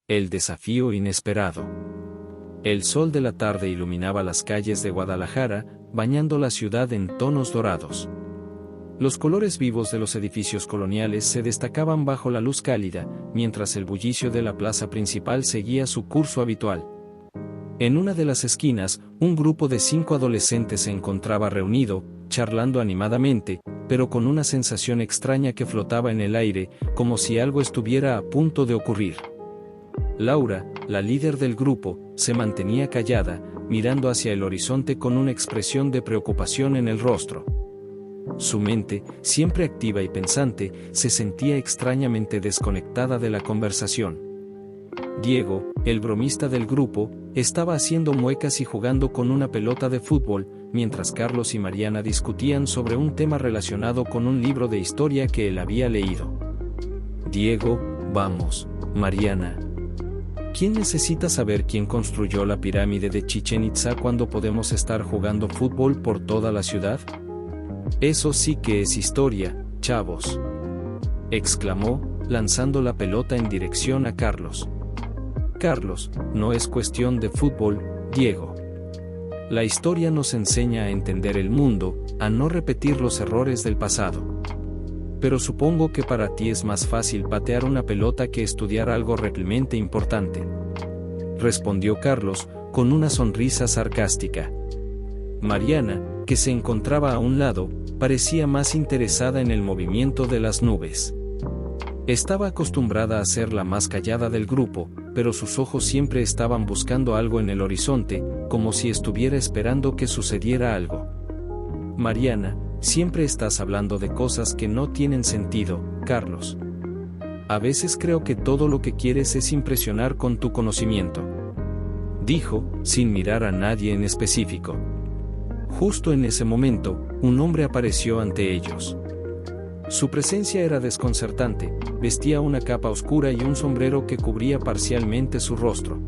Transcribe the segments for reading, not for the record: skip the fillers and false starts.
El desafío inesperado. El sol de la tarde iluminaba las calles de Guadalajara, bañando la ciudad en tonos dorados. Los colores vivos de los edificios coloniales se destacaban bajo la luz cálida, mientras el bullicio de la plaza principal seguía su curso habitual. En una de las esquinas, un grupo de 5 adolescentes se encontraba reunido, charlando animadamente, pero con una sensación extraña que flotaba en el aire, como si algo estuviera a punto de ocurrir. Laura, la líder del grupo, se mantenía callada, mirando hacia el horizonte con una expresión de preocupación en el rostro. Su mente, siempre activa y pensante, se sentía extrañamente desconectada de la conversación. Diego, el bromista del grupo, estaba haciendo muecas y jugando con una pelota de fútbol, mientras Carlos y Mariana discutían sobre un tema relacionado con un libro de historia que él había leído. Diego, vamos, Mariana. ¿Quién necesita saber quién construyó la pirámide de Chichén Itzá cuando podemos estar jugando fútbol por toda la ciudad? Eso sí que es historia, chavos, exclamó, lanzando la pelota en dirección a Carlos. Carlos, no es cuestión de fútbol, Diego. La historia nos enseña a entender el mundo, a no repetir los errores del pasado. Pero supongo que para ti es más fácil patear una pelota que estudiar algo realmente importante, respondió Carlos, con una sonrisa sarcástica. Mariana, que se encontraba a un lado, parecía más interesada en el movimiento de las nubes. Estaba acostumbrada a ser la más callada del grupo, pero sus ojos siempre estaban buscando algo en el horizonte, como si estuviera esperando que sucediera algo. Mariana, siempre estás hablando de cosas que no tienen sentido, Carlos. A veces creo que todo lo que quieres es impresionar con tu conocimiento, dijo, sin mirar a nadie en específico. Justo en ese momento, un hombre apareció ante ellos. Su presencia era desconcertante, vestía una capa oscura y un sombrero que cubría parcialmente su rostro.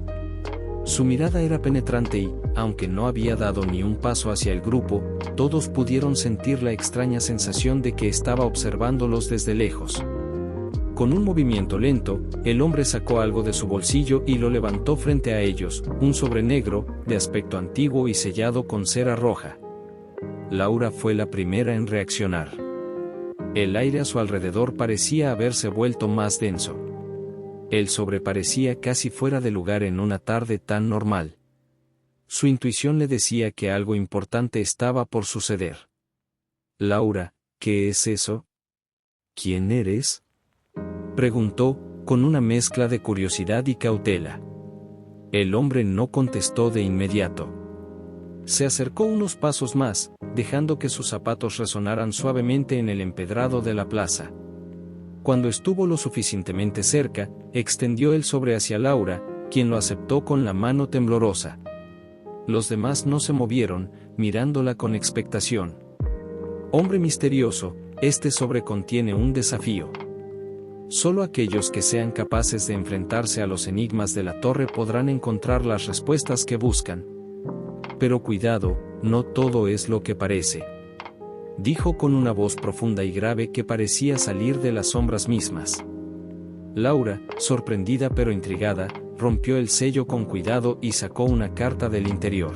Su mirada era penetrante y, aunque no había dado ni un paso hacia el grupo, todos pudieron sentir la extraña sensación de que estaba observándolos desde lejos. Con un movimiento lento, el hombre sacó algo de su bolsillo y lo levantó frente a ellos, un sobre negro, de aspecto antiguo y sellado con cera roja. Laura fue la primera en reaccionar. El aire a su alrededor parecía haberse vuelto más denso. El sobre parecía casi fuera de lugar en una tarde tan normal. Su intuición le decía que algo importante estaba por suceder. Laura, ¿qué es eso? ¿Quién eres?, preguntó, con una mezcla de curiosidad y cautela. El hombre no contestó de inmediato. Se acercó unos pasos más, dejando que sus zapatos resonaran suavemente en el empedrado de la plaza. Cuando estuvo lo suficientemente cerca, extendió el sobre hacia Laura, quien lo aceptó con la mano temblorosa. Los demás no se movieron, mirándola con expectación. Hombre misterioso, este sobre contiene un desafío. Solo aquellos que sean capaces de enfrentarse a los enigmas de la torre podrán encontrar las respuestas que buscan. Pero cuidado, no todo es lo que parece, dijo con una voz profunda y grave que parecía salir de las sombras mismas. Laura, sorprendida pero intrigada, rompió el sello con cuidado y sacó una carta del interior.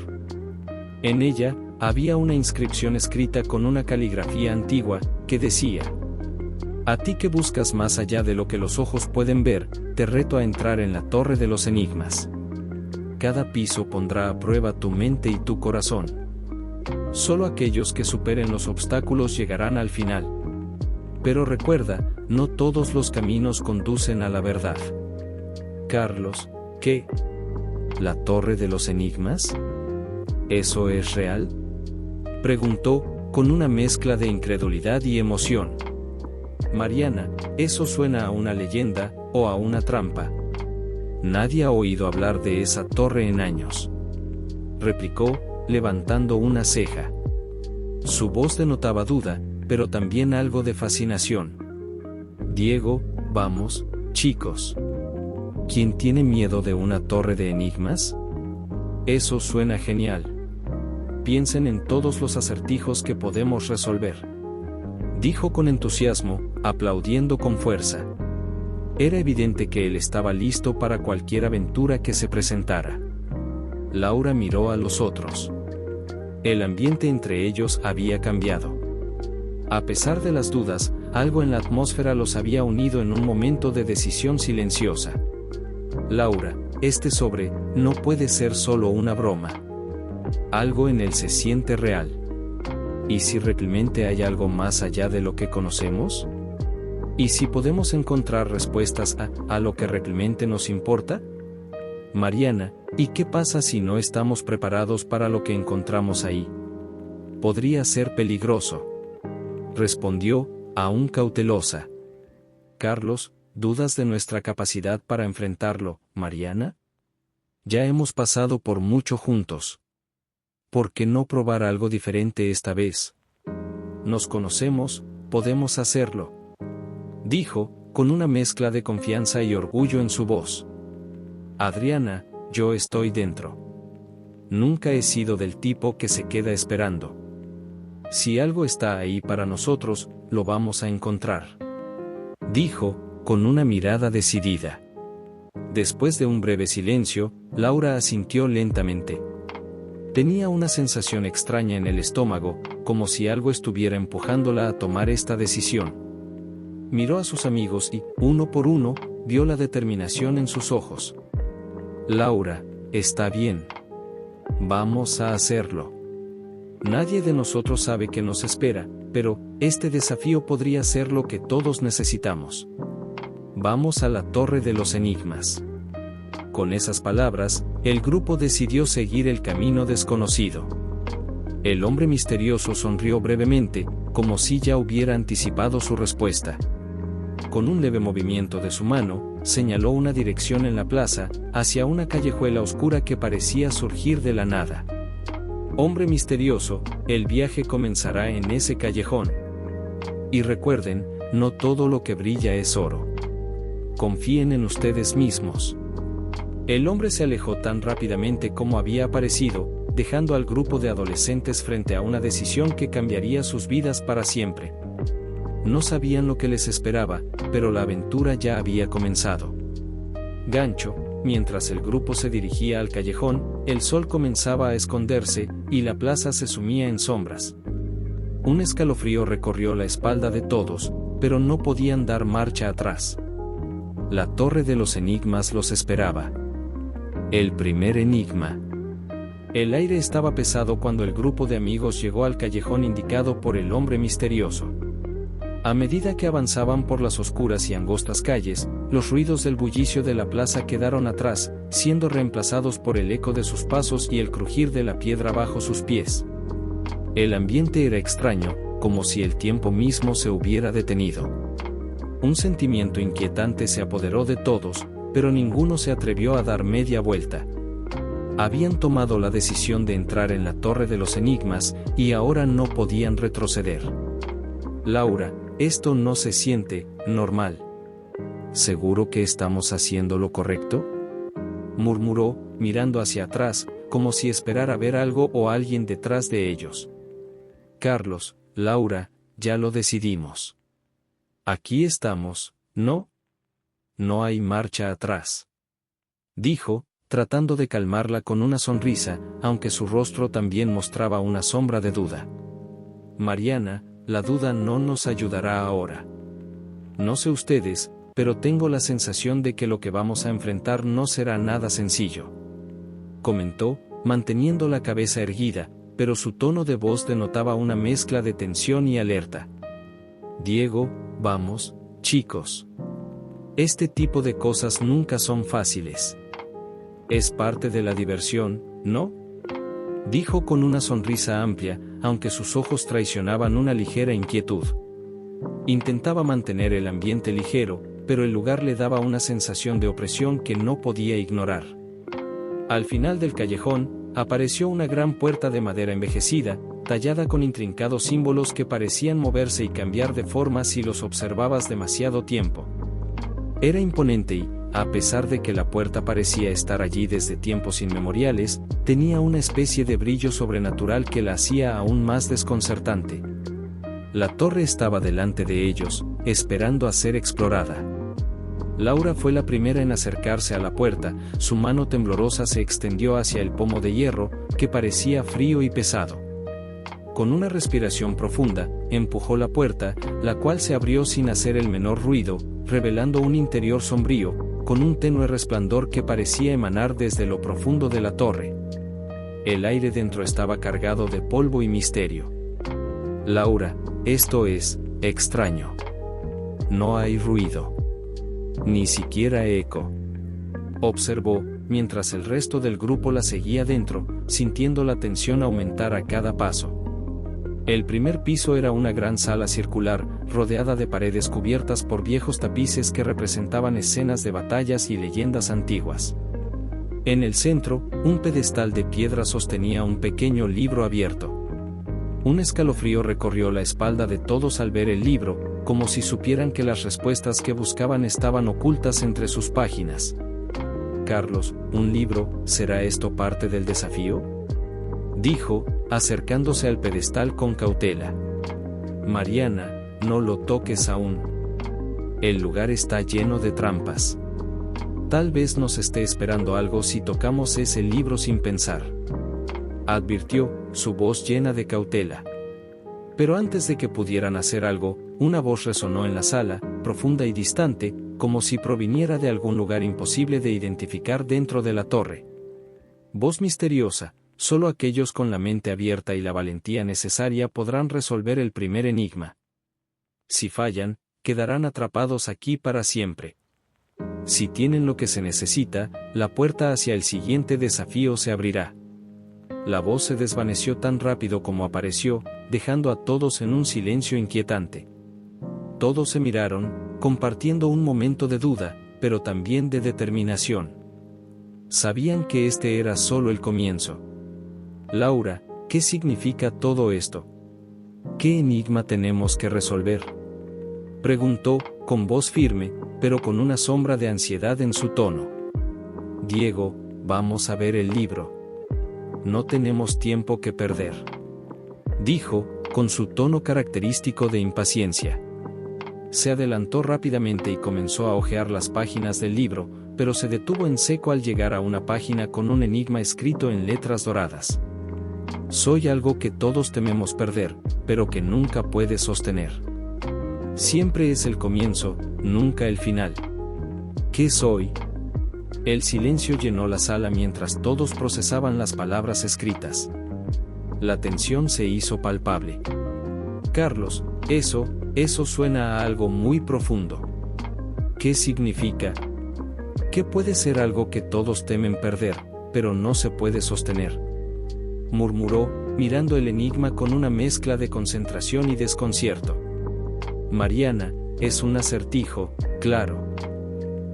En ella, había una inscripción escrita con una caligrafía antigua, que decía: a ti que buscas más allá de lo que los ojos pueden ver, te reto a entrar en la torre de los enigmas. Cada piso pondrá a prueba tu mente y tu corazón. Solo aquellos que superen los obstáculos llegarán al final. Pero recuerda, no todos los caminos conducen a la verdad. Carlos, ¿qué? ¿La torre de los enigmas? ¿Eso es real?, preguntó, con una mezcla de incredulidad y emoción. Mariana, eso suena a una leyenda, o a una trampa. Nadie ha oído hablar de esa torre en años, replicó, levantando una ceja. Su voz denotaba duda, pero también algo de fascinación. Diego, vamos, chicos. ¿Quién tiene miedo de una torre de enigmas? Eso suena genial. Piensen en todos los acertijos que podemos resolver, dijo con entusiasmo, aplaudiendo con fuerza. Era evidente que él estaba listo para cualquier aventura que se presentara. Laura miró a los otros. El ambiente entre ellos había cambiado. A pesar de las dudas, algo en la atmósfera los había unido en un momento de decisión silenciosa. Laura, este sobre no puede ser solo una broma. Algo en él se siente real. ¿Y si realmente hay algo más allá de lo que conocemos? ¿Y si podemos encontrar respuestas a lo que realmente nos importa? Mariana, ¿y qué pasa si no estamos preparados para lo que encontramos ahí? Podría ser peligroso. Respondió, aún cautelosa. Carlos, ¿dudas de nuestra capacidad para enfrentarlo, Mariana? Ya hemos pasado por mucho juntos. ¿Por qué no probar algo diferente esta vez? Nos conocemos, podemos hacerlo. Dijo, con una mezcla de confianza y orgullo en su voz. Adriana, yo estoy dentro. Nunca he sido del tipo que se queda esperando. Si algo está ahí para nosotros, lo vamos a encontrar. Dijo, con una mirada decidida. Después de un breve silencio, Laura asintió lentamente. Tenía una sensación extraña en el estómago, como si algo estuviera empujándola a tomar esta decisión. Miró a sus amigos y, uno por uno, vio la determinación en sus ojos. Laura, está bien. Vamos a hacerlo. Nadie de nosotros sabe qué nos espera, pero este desafío podría ser lo que todos necesitamos. Vamos a la Torre de los Enigmas. Con esas palabras, el grupo decidió seguir el camino desconocido. El hombre misterioso sonrió brevemente, como si ya hubiera anticipado su respuesta. Con un leve movimiento de su mano, señaló una dirección en la plaza, hacia una callejuela oscura que parecía surgir de la nada. Hombre misterioso, el viaje comenzará en ese callejón. Y recuerden, no todo lo que brilla es oro. Confíen en ustedes mismos. El hombre se alejó tan rápidamente como había aparecido, dejando al grupo de adolescentes frente a una decisión que cambiaría sus vidas para siempre. No sabían lo que les esperaba, pero la aventura ya había comenzado. Gancho, mientras el grupo se dirigía al callejón, el sol comenzaba a esconderse, y la plaza se sumía en sombras. Un escalofrío recorrió la espalda de todos, pero no podían dar marcha atrás. La Torre de los Enigmas los esperaba. El primer enigma. El aire estaba pesado cuando el grupo de amigos llegó al callejón indicado por el hombre misterioso. A medida que avanzaban por las oscuras y angostas calles, los ruidos del bullicio de la plaza quedaron atrás, siendo reemplazados por el eco de sus pasos y el crujir de la piedra bajo sus pies. El ambiente era extraño, como si el tiempo mismo se hubiera detenido. Un sentimiento inquietante se apoderó de todos, pero ninguno se atrevió a dar media vuelta. Habían tomado la decisión de entrar en la Torre de los Enigmas, y ahora no podían retroceder. Laura, esto no se siente normal. ¿Seguro que estamos haciendo lo correcto? Murmuró, mirando hacia atrás, como si esperara ver algo o alguien detrás de ellos. Carlos, Laura, ya lo decidimos. Aquí estamos, ¿no? No hay marcha atrás. Dijo, tratando de calmarla con una sonrisa, aunque su rostro también mostraba una sombra de duda. Mariana, la duda no nos ayudará ahora. No sé ustedes, pero tengo la sensación de que lo que vamos a enfrentar no será nada sencillo. Comentó, manteniendo la cabeza erguida, pero su tono de voz denotaba una mezcla de tensión y alerta. Diego, vamos, chicos. Este tipo de cosas nunca son fáciles. Es parte de la diversión, ¿no? Dijo con una sonrisa amplia, aunque sus ojos traicionaban una ligera inquietud. Intentaba mantener el ambiente ligero, pero el lugar le daba una sensación de opresión que no podía ignorar. Al final del callejón, apareció una gran puerta de madera envejecida, tallada con intrincados símbolos que parecían moverse y cambiar de forma si los observabas demasiado tiempo. Era imponente y, a pesar de que la puerta parecía estar allí desde tiempos inmemoriales, tenía una especie de brillo sobrenatural que la hacía aún más desconcertante. La torre estaba delante de ellos, esperando a ser explorada. Laura fue la primera en acercarse a la puerta, su mano temblorosa se extendió hacia el pomo de hierro, que parecía frío y pesado. Con una respiración profunda, empujó la puerta, la cual se abrió sin hacer el menor ruido, revelando un interior sombrío, con un tenue resplandor que parecía emanar desde lo profundo de la torre. El aire dentro estaba cargado de polvo y misterio. Laura, esto es extraño. No hay ruido. Ni siquiera eco. Observó, mientras el resto del grupo la seguía dentro, sintiendo la tensión aumentar a cada paso. El primer piso era una gran sala circular, rodeada de paredes cubiertas por viejos tapices que representaban escenas de batallas y leyendas antiguas. En el centro, un pedestal de piedra sostenía un pequeño libro abierto. Un escalofrío recorrió la espalda de todos al ver el libro, como si supieran que las respuestas que buscaban estaban ocultas entre sus páginas. Carlos, ¿un libro? ¿Será esto parte del desafío?, dijo, acercándose al pedestal con cautela. Mariana, no lo toques aún. El lugar está lleno de trampas. Tal vez nos esté esperando algo si tocamos ese libro sin pensar, advirtió, su voz llena de cautela. Pero antes de que pudieran hacer algo, una voz resonó en la sala, profunda y distante, como si proviniera de algún lugar imposible de identificar dentro de la torre. Voz misteriosa, solo aquellos con la mente abierta y la valentía necesaria podrán resolver el primer enigma. Si fallan, quedarán atrapados aquí para siempre. Si tienen lo que se necesita, la puerta hacia el siguiente desafío se abrirá. La voz se desvaneció tan rápido como apareció, dejando a todos en un silencio inquietante. Todos se miraron, compartiendo un momento de duda, pero también de determinación. Sabían que este era solo el comienzo. Laura, ¿qué significa todo esto? ¿Qué enigma tenemos que resolver?, preguntó, con voz firme, pero con una sombra de ansiedad en su tono. Diego, vamos a ver el libro. No tenemos tiempo que perder, dijo, con su tono característico de impaciencia. Se adelantó rápidamente y comenzó a hojear las páginas del libro, pero se detuvo en seco al llegar a una página con un enigma escrito en letras doradas. Soy algo que todos tememos perder, pero que nunca puedes sostener. Siempre es el comienzo, nunca el final. ¿Qué soy? El silencio llenó la sala mientras todos procesaban las palabras escritas. La tensión se hizo palpable. Carlos, eso suena a algo muy profundo. ¿Qué significa? ¿Qué puede ser algo que todos temen perder, pero no se puede sostener?, murmuró, mirando el enigma con una mezcla de concentración y desconcierto. Mariana, es un acertijo, claro.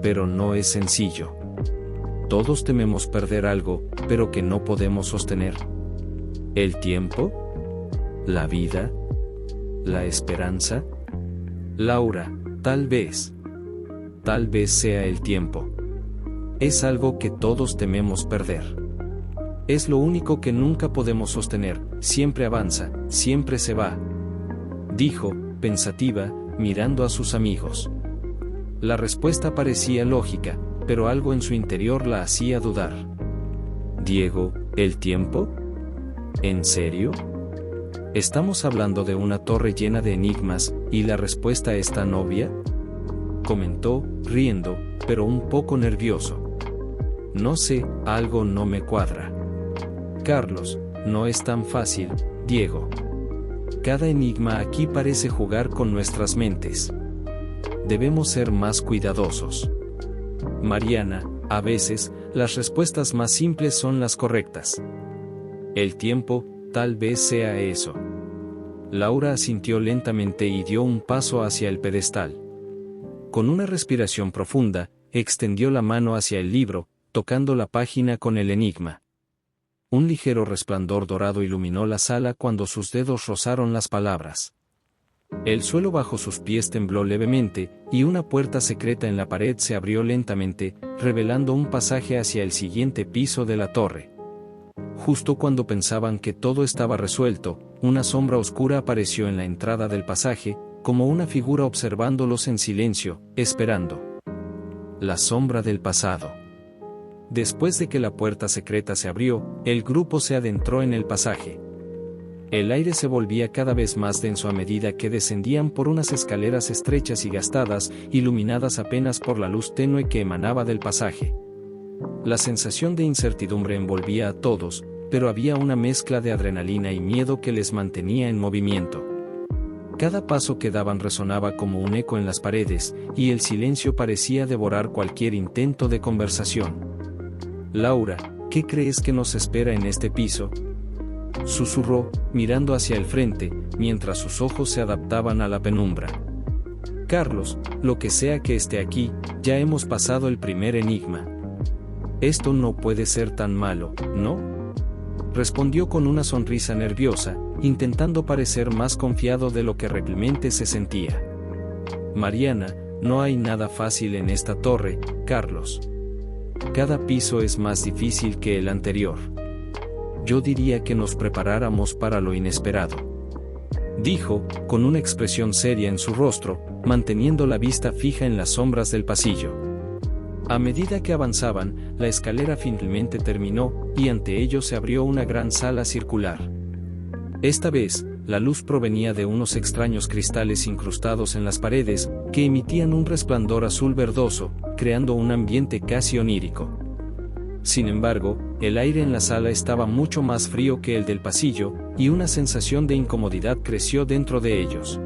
Pero no es sencillo. Todos tememos perder algo, pero que no podemos sostener. ¿El tiempo? ¿La vida? ¿La esperanza? Laura, tal vez sea el tiempo. Es algo que todos tememos perder. Es lo único que nunca podemos sostener, siempre avanza, siempre se va, dijo, pensativa, mirando a sus amigos. La respuesta parecía lógica, pero algo en su interior la hacía dudar. Diego, ¿el tiempo? ¿En serio? ¿Estamos hablando de una torre llena de enigmas, y la respuesta es tan obvia?, comentó, riendo, pero un poco nervioso. No sé, algo no me cuadra. Carlos, no es tan fácil, Diego. Cada enigma aquí parece jugar con nuestras mentes. Debemos ser más cuidadosos. Mariana, a veces, las respuestas más simples son las correctas. El tiempo, tal vez sea eso. Laura asintió lentamente y dio un paso hacia el pedestal. Con una respiración profunda, extendió la mano hacia el libro, tocando la página con el enigma. Un ligero resplandor dorado iluminó la sala cuando sus dedos rozaron las palabras. El suelo bajo sus pies tembló levemente, y una puerta secreta en la pared se abrió lentamente, revelando un pasaje hacia el siguiente piso de la torre. Justo cuando pensaban que todo estaba resuelto, una sombra oscura apareció en la entrada del pasaje, como una figura observándolos en silencio, esperando. La sombra del pasado. Después de que la puerta secreta se abrió, el grupo se adentró en el pasaje. El aire se volvía cada vez más denso a medida que descendían por unas escaleras estrechas y gastadas, iluminadas apenas por la luz tenue que emanaba del pasaje. La sensación de incertidumbre envolvía a todos, pero había una mezcla de adrenalina y miedo que les mantenía en movimiento. Cada paso que daban resonaba como un eco en las paredes, y el silencio parecía devorar cualquier intento de conversación. «Laura, ¿qué crees que nos espera en este piso?», susurró, mirando hacia el frente, mientras sus ojos se adaptaban a la penumbra. «Carlos, lo que sea que esté aquí, ya hemos pasado el primer enigma. Esto no puede ser tan malo, ¿no?», respondió con una sonrisa nerviosa, intentando parecer más confiado de lo que realmente se sentía. «Mariana, no hay nada fácil en esta torre, Carlos. Cada piso es más difícil que el anterior. Yo diría que nos preparáramos para lo inesperado», dijo, con una expresión seria en su rostro, manteniendo la vista fija en las sombras del pasillo. A medida que avanzaban, la escalera finalmente terminó, y ante ellos se abrió una gran sala circular. Esta vez, la luz provenía de unos extraños cristales incrustados en las paredes, que emitían un resplandor azul verdoso, creando un ambiente casi onírico. Sin embargo, el aire en la sala estaba mucho más frío que el del pasillo, y una sensación de incomodidad creció dentro de ellos.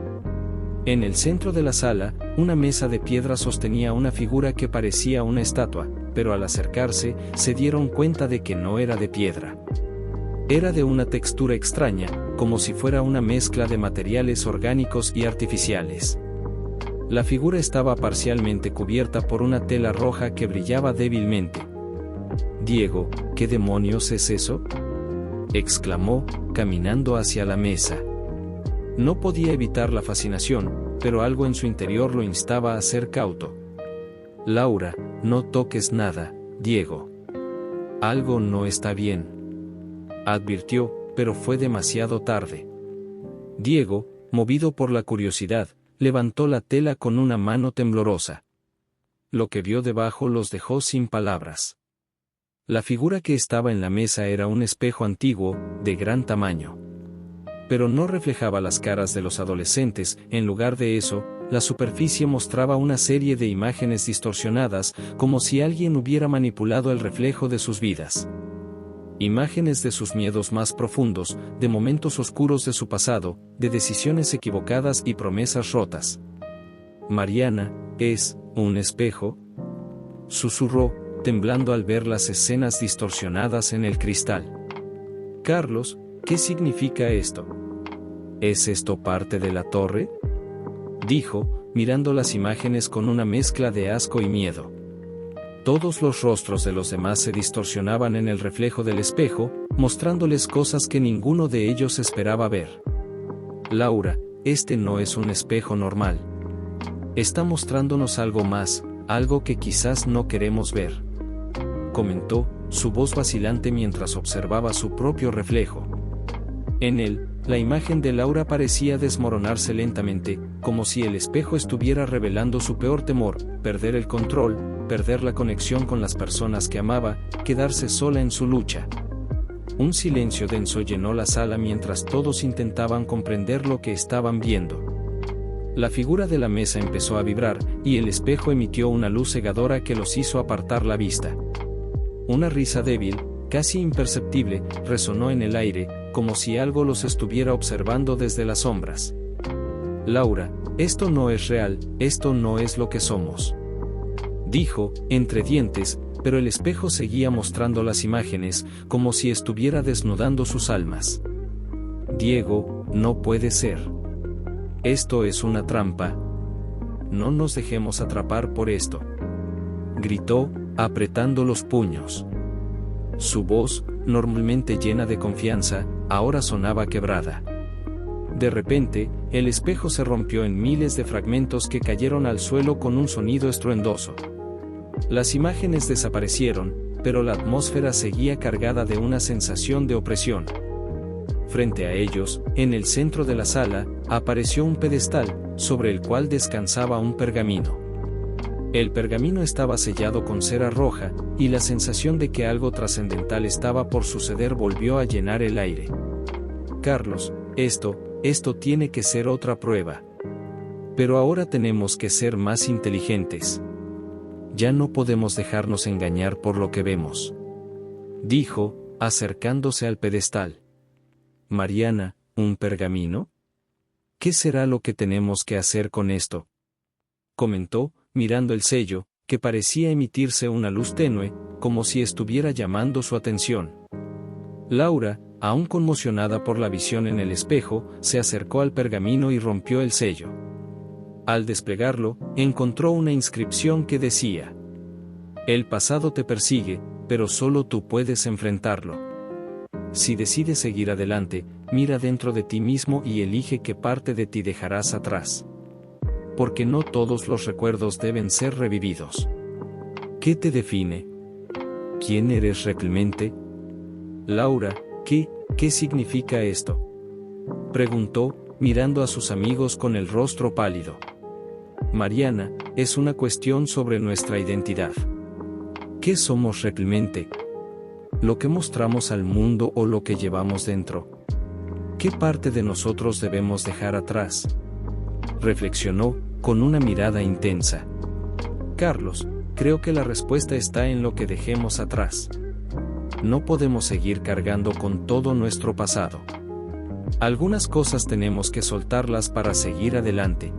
En el centro de la sala, una mesa de piedra sostenía una figura que parecía una estatua, pero al acercarse, se dieron cuenta de que no era de piedra. Era de una textura extraña, como si fuera una mezcla de materiales orgánicos y artificiales. La figura estaba parcialmente cubierta por una tela roja que brillaba débilmente. «Diego, ¿qué demonios es eso?», exclamó, caminando hacia la mesa. No podía evitar la fascinación, pero algo en su interior lo instaba a ser cauto. «Laura, no toques nada, Diego. Algo no está bien», advirtió, pero fue demasiado tarde. Diego, movido por la curiosidad, levantó la tela con una mano temblorosa. Lo que vio debajo los dejó sin palabras. La figura que estaba en la mesa era un espejo antiguo, de gran tamaño. Pero no reflejaba las caras de los adolescentes, en lugar de eso, la superficie mostraba una serie de imágenes distorsionadas, como si alguien hubiera manipulado el reflejo de sus vidas. Imágenes de sus miedos más profundos, de momentos oscuros de su pasado, de decisiones equivocadas y promesas rotas. «Mariana, ¿es un espejo?», susurró, temblando al ver las escenas distorsionadas en el cristal. «Carlos, ¿qué significa esto? ¿Es esto parte de la torre?», dijo, mirando las imágenes con una mezcla de asco y miedo. Todos los rostros de los demás se distorsionaban en el reflejo del espejo, mostrándoles cosas que ninguno de ellos esperaba ver. «Laura, este no es un espejo normal. Está mostrándonos algo más, algo que quizás no queremos ver», comentó, su voz vacilante mientras observaba su propio reflejo. En él, la imagen de Laura parecía desmoronarse lentamente, como si el espejo estuviera revelando su peor temor: perder el control, perder la conexión con las personas que amaba, quedarse sola en su lucha. Un silencio denso llenó la sala mientras todos intentaban comprender lo que estaban viendo. La figura de la mesa empezó a vibrar, y el espejo emitió una luz cegadora que los hizo apartar la vista. Una risa débil, casi imperceptible, resonó en el aire, como si algo los estuviera observando desde las sombras. «Laura, esto no es real, esto no es lo que somos», dijo, entre dientes, pero el espejo seguía mostrando las imágenes, como si estuviera desnudando sus almas. «Diego, no puede ser. Esto es una trampa. No nos dejemos atrapar por esto», gritó, apretando los puños. Su voz, normalmente llena de confianza, ahora sonaba quebrada. De repente, el espejo se rompió en miles de fragmentos que cayeron al suelo con un sonido estruendoso. Las imágenes desaparecieron, pero la atmósfera seguía cargada de una sensación de opresión. Frente a ellos, en el centro de la sala, apareció un pedestal, sobre el cual descansaba un pergamino. El pergamino estaba sellado con cera roja, y la sensación de que algo trascendental estaba por suceder volvió a llenar el aire. Carlos, esto tiene que ser otra prueba. Pero ahora tenemos que ser más inteligentes. Ya no podemos dejarnos engañar por lo que vemos, dijo, acercándose al pedestal. Mariana, ¿un pergamino? ¿Qué será lo que tenemos que hacer con esto?, comentó, mirando el sello, que parecía emitirse una luz tenue, como si estuviera llamando su atención. Laura, aún conmocionada por la visión en el espejo, se acercó al pergamino y rompió el sello. Al desplegarlo, encontró una inscripción que decía: "El pasado te persigue, pero solo tú puedes enfrentarlo. Si decides seguir adelante, mira dentro de ti mismo y elige qué parte de ti dejarás atrás. Porque no todos los recuerdos deben ser revividos. ¿Qué te define? ¿Quién eres realmente?". Laura, ¿qué significa esto?, preguntó, mirando a sus amigos con el rostro pálido. Mariana, es una cuestión sobre nuestra identidad. ¿Qué somos realmente? ¿Lo que mostramos al mundo o lo que llevamos dentro? ¿Qué parte de nosotros debemos dejar atrás?, reflexionó, con una mirada intensa. Carlos, creo que la respuesta está en lo que dejemos atrás. No podemos seguir cargando con todo nuestro pasado. Algunas cosas tenemos que soltarlas para seguir adelante,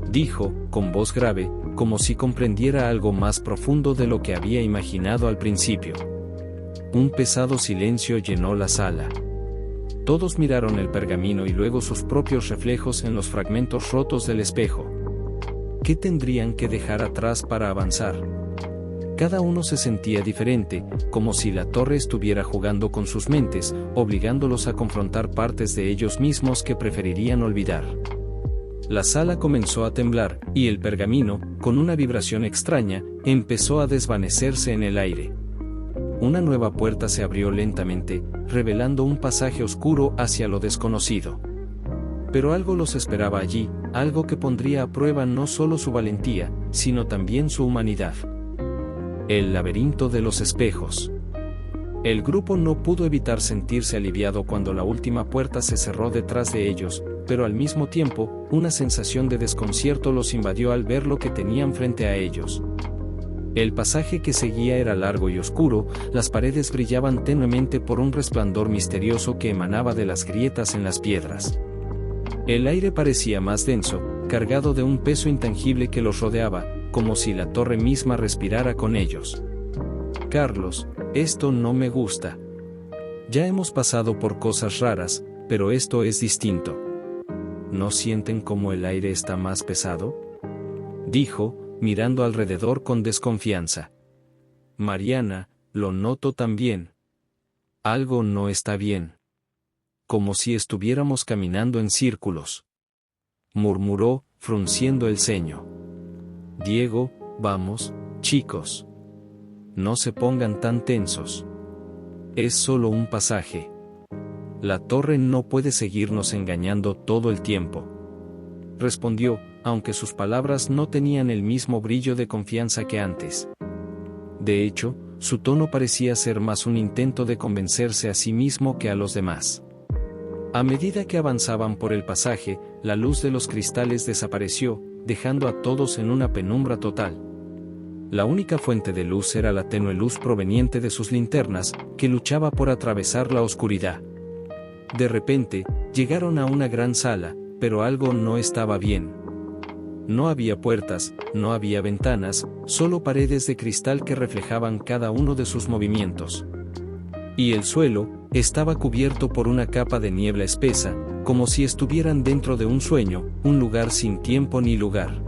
dijo, con voz grave, como si comprendiera algo más profundo de lo que había imaginado al principio. Un pesado silencio llenó la sala. Todos miraron el pergamino y luego sus propios reflejos en los fragmentos rotos del espejo. ¿Qué tendrían que dejar atrás para avanzar? Cada uno se sentía diferente, como si la torre estuviera jugando con sus mentes, obligándolos a confrontar partes de ellos mismos que preferirían olvidar. La sala comenzó a temblar, y el pergamino, con una vibración extraña, empezó a desvanecerse en el aire. Una nueva puerta se abrió lentamente, revelando un pasaje oscuro hacia lo desconocido. Pero algo los esperaba allí, algo que pondría a prueba no solo su valentía, sino también su humanidad. El laberinto de los espejos. El grupo no pudo evitar sentirse aliviado cuando la última puerta se cerró detrás de ellos, pero al mismo tiempo, una sensación de desconcierto los invadió al ver lo que tenían frente a ellos. El pasaje que seguía era largo y oscuro, las paredes brillaban tenuemente por un resplandor misterioso que emanaba de las grietas en las piedras. El aire parecía más denso, cargado de un peso intangible que los rodeaba, como si la torre misma respirara con ellos. Carlos, esto no me gusta. Ya hemos pasado por cosas raras, pero esto es distinto. ¿No sienten como el aire está más pesado?, dijo, mirando alrededor con desconfianza. Mariana, lo noto también. Algo no está bien. Como si estuviéramos caminando en círculos, murmuró, frunciendo el ceño. Diego, vamos, chicos. No se pongan tan tensos. Es solo un pasaje. La torre no puede seguirnos engañando todo el tiempo, respondió, aunque sus palabras no tenían el mismo brillo de confianza que antes. De hecho, su tono parecía ser más un intento de convencerse a sí mismo que a los demás. A medida que avanzaban por el pasaje, la luz de los cristales desapareció, dejando a todos en una penumbra total. La única fuente de luz era la tenue luz proveniente de sus linternas, que luchaba por atravesar la oscuridad. De repente, llegaron a una gran sala, pero algo no estaba bien. No había puertas, no había ventanas, solo paredes de cristal que reflejaban cada uno de sus movimientos. Y el suelo estaba cubierto por una capa de niebla espesa, como si estuvieran dentro de un sueño, un lugar sin tiempo ni lugar.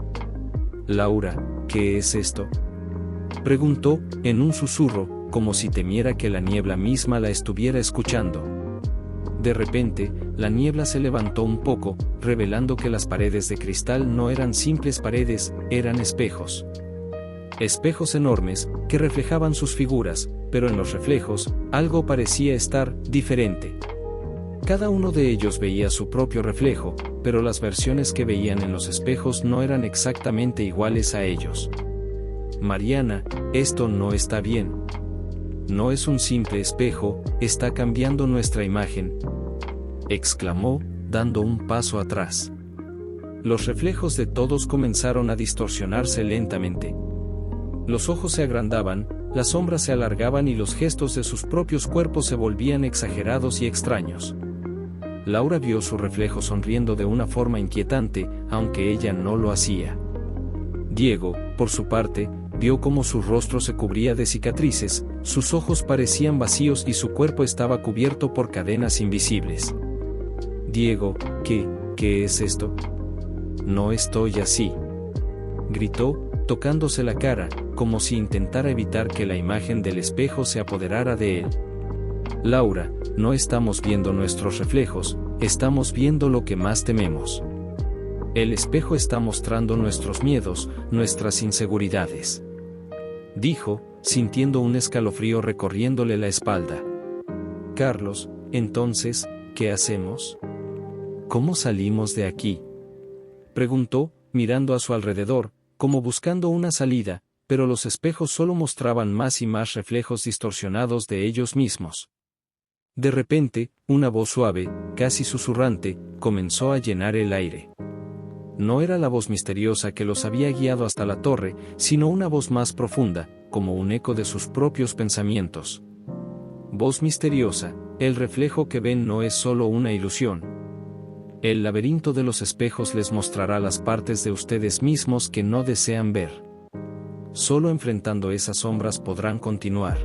Laura, ¿qué es esto?, preguntó, en un susurro, como si temiera que la niebla misma la estuviera escuchando. De repente, la niebla se levantó un poco, revelando que las paredes de cristal no eran simples paredes, eran espejos. Espejos enormes, que reflejaban sus figuras, pero en los reflejos, algo parecía estar diferente. Cada uno de ellos veía su propio reflejo, pero las versiones que veían en los espejos no eran exactamente iguales a ellos. Mariana, esto no está bien. No es un simple espejo, está cambiando nuestra imagen, exclamó, dando un paso atrás. Los reflejos de todos comenzaron a distorsionarse lentamente. Los ojos se agrandaban, las sombras se alargaban y los gestos de sus propios cuerpos se volvían exagerados y extraños. Laura vio su reflejo sonriendo de una forma inquietante, aunque ella no lo hacía. Diego, por su parte, vio cómo su rostro se cubría de cicatrices, sus ojos parecían vacíos y su cuerpo estaba cubierto por cadenas invisibles. Diego, ¿qué es esto? No estoy así, gritó, tocándose la cara, como si intentara evitar que la imagen del espejo se apoderara de él. Laura, no estamos viendo nuestros reflejos, estamos viendo lo que más tememos. El espejo está mostrando nuestros miedos, nuestras inseguridades, dijo, sintiendo un escalofrío recorriéndole la espalda. Carlos, entonces, ¿qué hacemos? ¿Cómo salimos de aquí?, preguntó, mirando a su alrededor, como buscando una salida, pero los espejos solo mostraban más y más reflejos distorsionados de ellos mismos. De repente, una voz suave, casi susurrante, comenzó a llenar el aire. No era la voz misteriosa que los había guiado hasta la torre, sino una voz más profunda, como un eco de sus propios pensamientos. Voz misteriosa, el reflejo que ven no es solo una ilusión. El laberinto de los espejos les mostrará las partes de ustedes mismos que no desean ver. Solo enfrentando esas sombras podrán continuar.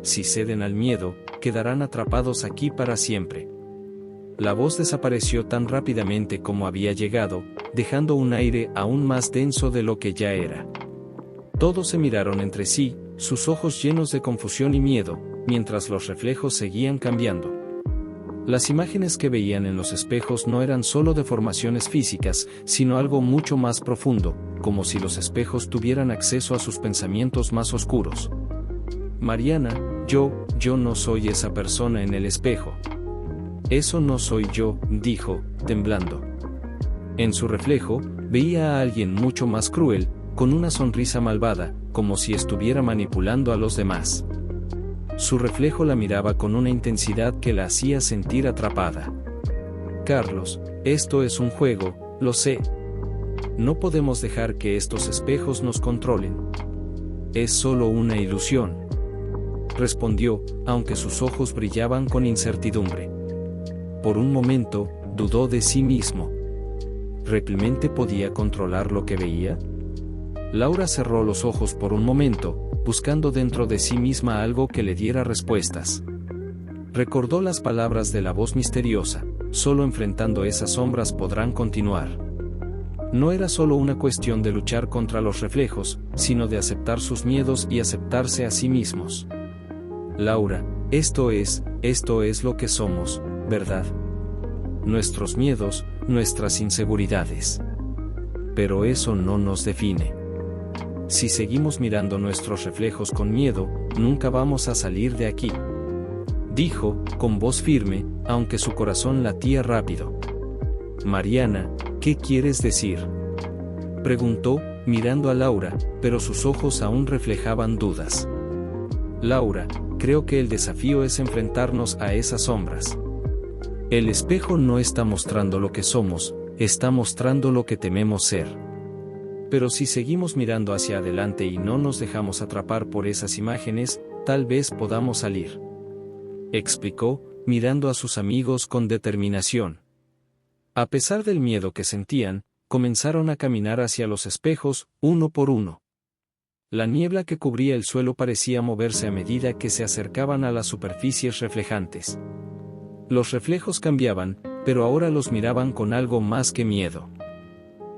Si ceden al miedo, quedarán atrapados aquí para siempre. La voz desapareció tan rápidamente como había llegado, dejando un aire aún más denso de lo que ya era. Todos se miraron entre sí, sus ojos llenos de confusión y miedo, mientras los reflejos seguían cambiando. Las imágenes que veían en los espejos no eran solo deformaciones físicas, sino algo mucho más profundo, como si los espejos tuvieran acceso a sus pensamientos más oscuros. Mariana, yo no soy esa persona en el espejo. Eso no soy yo, dijo, temblando. En su reflejo, veía a alguien mucho más cruel, con una sonrisa malvada, como si estuviera manipulando a los demás. Su reflejo la miraba con una intensidad que la hacía sentir atrapada. Carlos, esto es un juego, lo sé. No podemos dejar que estos espejos nos controlen. Es solo una ilusión, respondió, aunque sus ojos brillaban con incertidumbre. Por un momento, dudó de sí mismo. ¿Realmente podía controlar lo que veía? Laura cerró los ojos por un momento, buscando dentro de sí misma algo que le diera respuestas. Recordó las palabras de la voz misteriosa, solo enfrentando esas sombras podrán continuar. No era solo una cuestión de luchar contra los reflejos, sino de aceptar sus miedos y aceptarse a sí mismos. Laura, esto es lo que somos, ¿verdad? Nuestros miedos, nuestras inseguridades. Pero eso no nos define. Si seguimos mirando nuestros reflejos con miedo, nunca vamos a salir de aquí, dijo, con voz firme, aunque su corazón latía rápido. Mariana, ¿qué quieres decir?, preguntó, mirando a Laura, pero sus ojos aún reflejaban dudas. Laura, creo que el desafío es enfrentarnos a esas sombras. El espejo no está mostrando lo que somos, está mostrando lo que tememos ser. Pero si seguimos mirando hacia adelante y no nos dejamos atrapar por esas imágenes, tal vez podamos salir, explicó, mirando a sus amigos con determinación. A pesar del miedo que sentían, comenzaron a caminar hacia los espejos, uno por uno. La niebla que cubría el suelo parecía moverse a medida que se acercaban a las superficies reflejantes. Los reflejos cambiaban, pero ahora los miraban con algo más que miedo.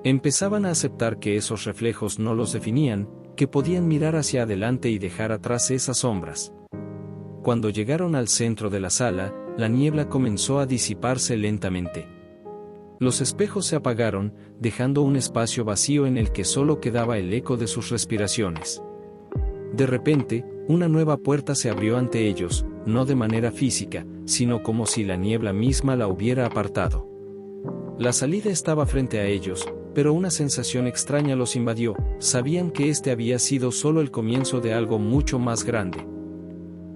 Empezaban a aceptar que esos reflejos no los definían, que podían mirar hacia adelante y dejar atrás esas sombras. Cuando llegaron al centro de la sala, la niebla comenzó a disiparse lentamente. Los espejos se apagaron, dejando un espacio vacío en el que solo quedaba el eco de sus respiraciones. De repente, una nueva puerta se abrió ante ellos, no de manera física, sino como si la niebla misma la hubiera apartado. La salida estaba frente a ellos, pero una sensación extraña los invadió. Sabían que este había sido solo el comienzo de algo mucho más grande.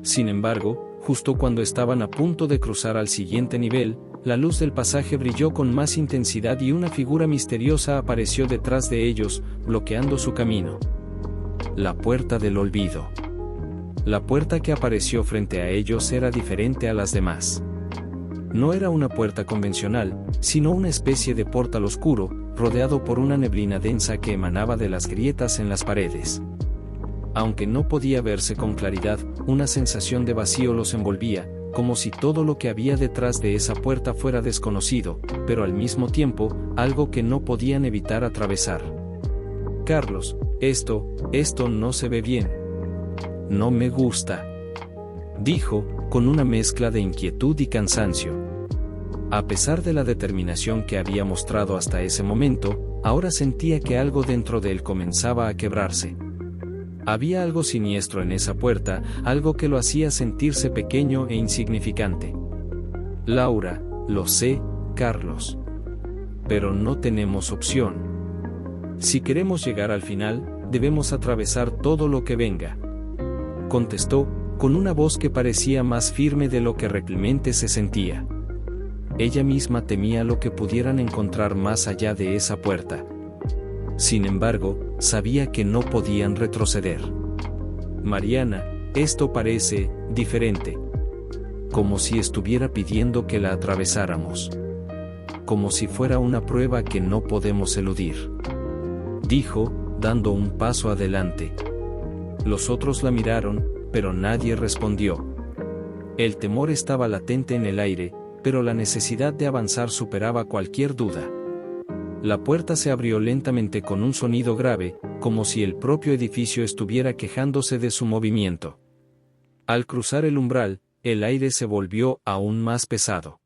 Sin embargo, justo cuando estaban a punto de cruzar al siguiente nivel, la luz del pasaje brilló con más intensidad y una figura misteriosa apareció detrás de ellos, bloqueando su camino. La puerta del olvido. La puerta que apareció frente a ellos era diferente a las demás. No era una puerta convencional, sino una especie de portal oscuro, rodeado por una neblina densa que emanaba de las grietas en las paredes. Aunque no podía verse con claridad, una sensación de vacío los envolvía, como si todo lo que había detrás de esa puerta fuera desconocido, pero al mismo tiempo, algo que no podían evitar atravesar. Carlos, esto no se ve bien. No me gusta, dijo, con una mezcla de inquietud y cansancio. A pesar de la determinación que había mostrado hasta ese momento, ahora sentía que algo dentro de él comenzaba a quebrarse. Había algo siniestro en esa puerta, algo que lo hacía sentirse pequeño e insignificante. Laura, lo sé, Carlos. Pero no tenemos opción. Si queremos llegar al final, debemos atravesar todo lo que venga. Contestó, con una voz que parecía más firme de lo que realmente se sentía. Ella misma temía lo que pudieran encontrar más allá de esa puerta. Sin embargo, sabía que no podían retroceder. Mariana, esto parece diferente. Como si estuviera pidiendo que la atravesáramos. Como si fuera una prueba que no podemos eludir. Dijo, dando un paso adelante. Los otros la miraron, pero nadie respondió. El temor estaba latente en el aire, pero la necesidad de avanzar superaba cualquier duda. La puerta se abrió lentamente con un sonido grave, como si el propio edificio estuviera quejándose de su movimiento. Al cruzar el umbral, el aire se volvió aún más pesado.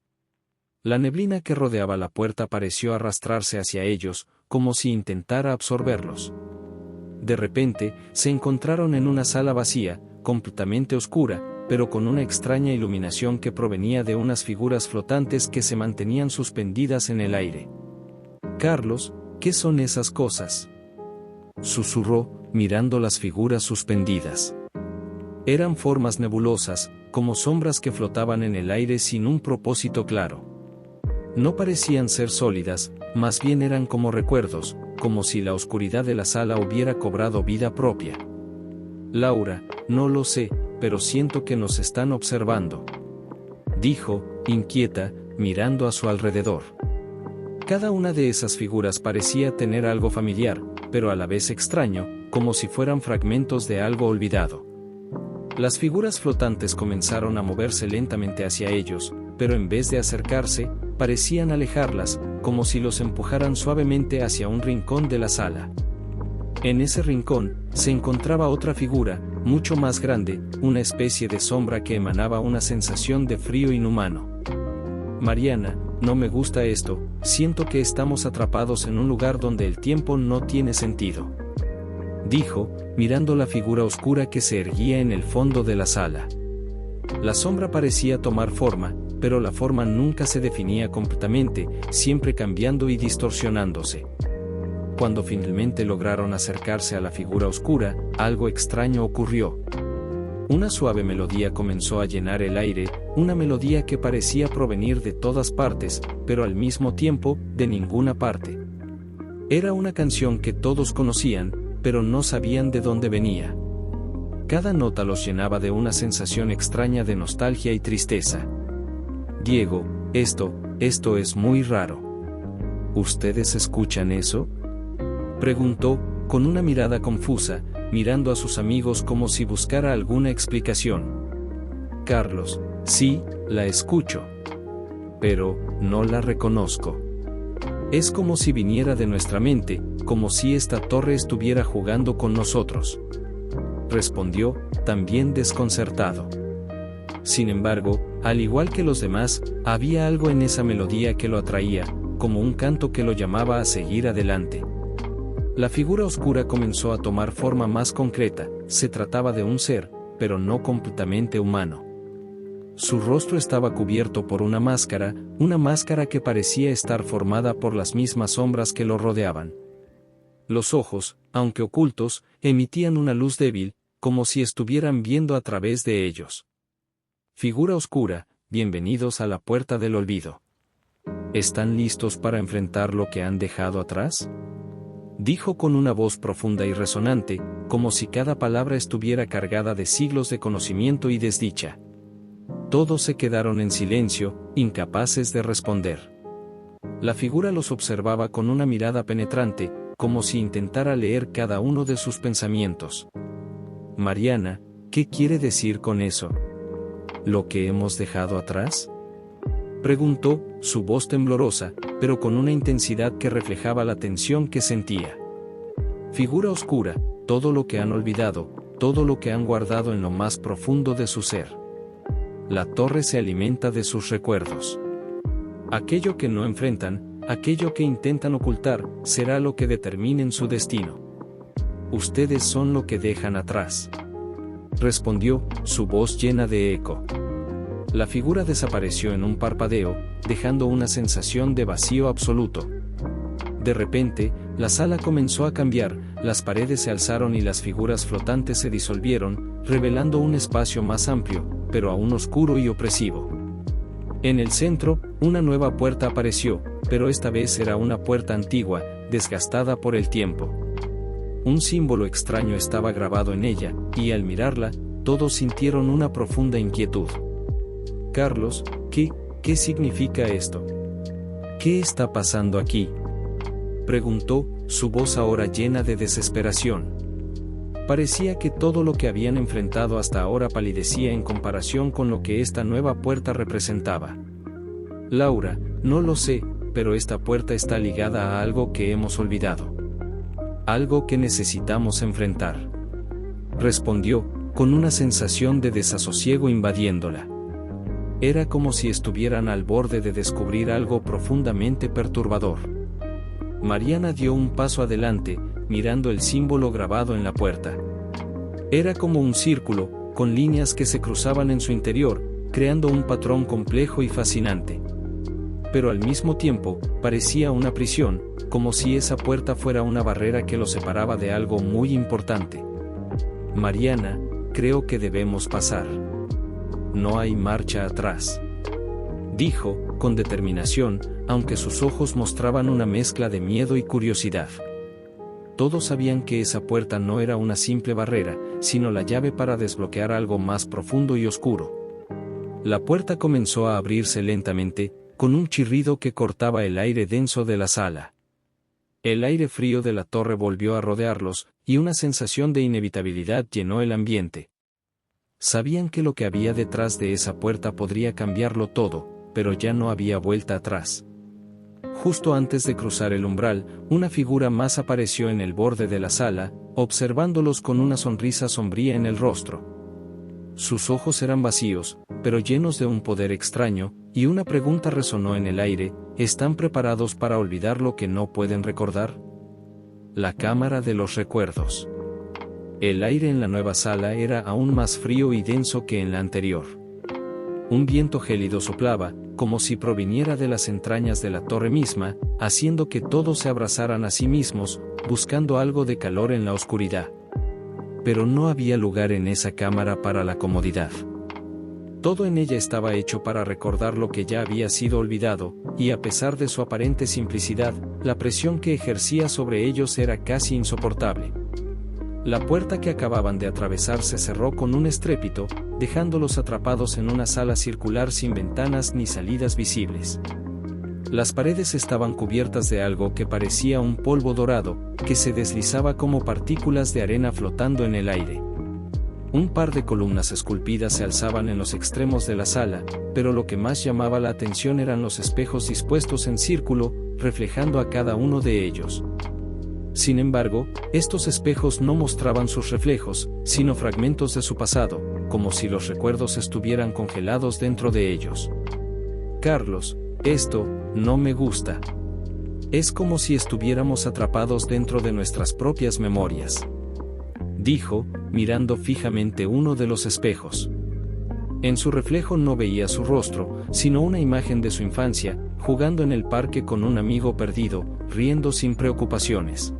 La neblina que rodeaba la puerta pareció arrastrarse hacia ellos, como si intentara absorberlos. De repente, se encontraron en una sala vacía, completamente oscura, pero con una extraña iluminación que provenía de unas figuras flotantes que se mantenían suspendidas en el aire. Carlos, ¿qué son esas cosas?, susurró, mirando las figuras suspendidas. Eran formas nebulosas, como sombras que flotaban en el aire sin un propósito claro. No parecían ser sólidas, más bien eran como recuerdos, como si la oscuridad de la sala hubiera cobrado vida propia. Laura, no lo sé, pero siento que nos están observando, dijo, inquieta, mirando a su alrededor. Cada una de esas figuras parecía tener algo familiar, pero a la vez extraño, como si fueran fragmentos de algo olvidado. Las figuras flotantes comenzaron a moverse lentamente hacia ellos, pero en vez de acercarse, parecían alejarlas, como si los empujaran suavemente hacia un rincón de la sala. En ese rincón, se encontraba otra figura, mucho más grande, una especie de sombra que emanaba una sensación de frío inhumano. Mariana, no me gusta esto, siento que estamos atrapados en un lugar donde el tiempo no tiene sentido, dijo, mirando la figura oscura que se erguía en el fondo de la sala. La sombra parecía tomar forma, pero la forma nunca se definía completamente, siempre cambiando y distorsionándose. Cuando finalmente lograron acercarse a la figura oscura, algo extraño ocurrió. Una suave melodía comenzó a llenar el aire, una melodía que parecía provenir de todas partes, pero al mismo tiempo, de ninguna parte. Era una canción que todos conocían, pero no sabían de dónde venía. Cada nota los llenaba de una sensación extraña de nostalgia y tristeza. Diego, esto es muy raro. ¿Ustedes escuchan eso?, preguntó, con una mirada confusa, mirando a sus amigos como si buscara alguna explicación. Carlos, sí, la escucho. Pero, no la reconozco. Es como si viniera de nuestra mente, como si esta torre estuviera jugando con nosotros. Respondió, también desconcertado. Sin embargo, al igual que los demás, había algo en esa melodía que lo atraía, como un canto que lo llamaba a seguir adelante. La figura oscura comenzó a tomar forma más concreta, se trataba de un ser, pero no completamente humano. Su rostro estaba cubierto por una máscara que parecía estar formada por las mismas sombras que lo rodeaban. Los ojos, aunque ocultos, emitían una luz débil, como si estuvieran viendo a través de ellos. Figura oscura, bienvenidos a la puerta del olvido. ¿Están listos para enfrentar lo que han dejado atrás? Dijo con una voz profunda y resonante, como si cada palabra estuviera cargada de siglos de conocimiento y desdicha. Todos se quedaron en silencio, incapaces de responder. La figura los observaba con una mirada penetrante, como si intentara leer cada uno de sus pensamientos. Mariana, ¿qué quiere decir con eso? ¿Lo que hemos dejado atrás? Preguntó, su voz temblorosa, pero con una intensidad que reflejaba la tensión que sentía. Figura oscura, todo lo que han olvidado, todo lo que han guardado en lo más profundo de su ser. La torre se alimenta de sus recuerdos. Aquello que no enfrentan, aquello que intentan ocultar, será lo que determine su destino. Ustedes son lo que dejan atrás. Respondió, su voz llena de eco. La figura desapareció en un parpadeo, dejando una sensación de vacío absoluto. De repente, la sala comenzó a cambiar, las paredes se alzaron y las figuras flotantes se disolvieron, revelando un espacio más amplio, pero aún oscuro y opresivo. En el centro, una nueva puerta apareció, pero esta vez era una puerta antigua, desgastada por el tiempo. Un símbolo extraño estaba grabado en ella, y al mirarla, todos sintieron una profunda inquietud. Carlos, ¿qué significa esto? ¿Qué está pasando aquí? Preguntó, su voz ahora llena de desesperación. Parecía que todo lo que habían enfrentado hasta ahora palidecía en comparación con lo que esta nueva puerta representaba. Laura, no lo sé, pero esta puerta está ligada a algo que hemos olvidado. Algo que necesitamos enfrentar. Respondió, con una sensación de desasosiego invadiéndola. Era como si estuvieran al borde de descubrir algo profundamente perturbador. Mariana dio un paso adelante, mirando el símbolo grabado en la puerta. Era como un círculo, con líneas que se cruzaban en su interior, creando un patrón complejo y fascinante. Pero al mismo tiempo, parecía una prisión, como si esa puerta fuera una barrera que lo separaba de algo muy importante. Mariana, creo que debemos pasar. No hay marcha atrás. Dijo, con determinación, aunque sus ojos mostraban una mezcla de miedo y curiosidad. Todos sabían que esa puerta no era una simple barrera, sino la llave para desbloquear algo más profundo y oscuro. La puerta comenzó a abrirse lentamente, con un chirrido que cortaba el aire denso de la sala. El aire frío de la torre volvió a rodearlos, y una sensación de inevitabilidad llenó el ambiente. Sabían que lo que había detrás de esa puerta podría cambiarlo todo, pero ya no había vuelta atrás. Justo antes de cruzar el umbral, una figura más apareció en el borde de la sala, observándolos con una sonrisa sombría en el rostro. Sus ojos eran vacíos, pero llenos de un poder extraño, y una pregunta resonó en el aire: ¿están preparados para olvidar lo que no pueden recordar? La cámara de los recuerdos. El aire en la nueva sala era aún más frío y denso que en la anterior. Un viento gélido soplaba, como si proviniera de las entrañas de la torre misma, haciendo que todos se abrazaran a sí mismos, buscando algo de calor en la oscuridad. Pero no había lugar en esa cámara para la comodidad. Todo en ella estaba hecho para recordar lo que ya había sido olvidado, y a pesar de su aparente simplicidad, la presión que ejercía sobre ellos era casi insoportable. La puerta que acababan de atravesar se cerró con un estrépito, dejándolos atrapados en una sala circular sin ventanas ni salidas visibles. Las paredes estaban cubiertas de algo que parecía un polvo dorado, que se deslizaba como partículas de arena flotando en el aire. Un par de columnas esculpidas se alzaban en los extremos de la sala, pero lo que más llamaba la atención eran los espejos dispuestos en círculo, reflejando a cada uno de ellos. Sin embargo, estos espejos no mostraban sus reflejos, sino fragmentos de su pasado, como si los recuerdos estuvieran congelados dentro de ellos. Carlos, esto no me gusta. Es como si estuviéramos atrapados dentro de nuestras propias memorias. Dijo, mirando fijamente uno de los espejos. En su reflejo no veía su rostro, sino una imagen de su infancia, jugando en el parque con un amigo perdido, riendo sin preocupaciones.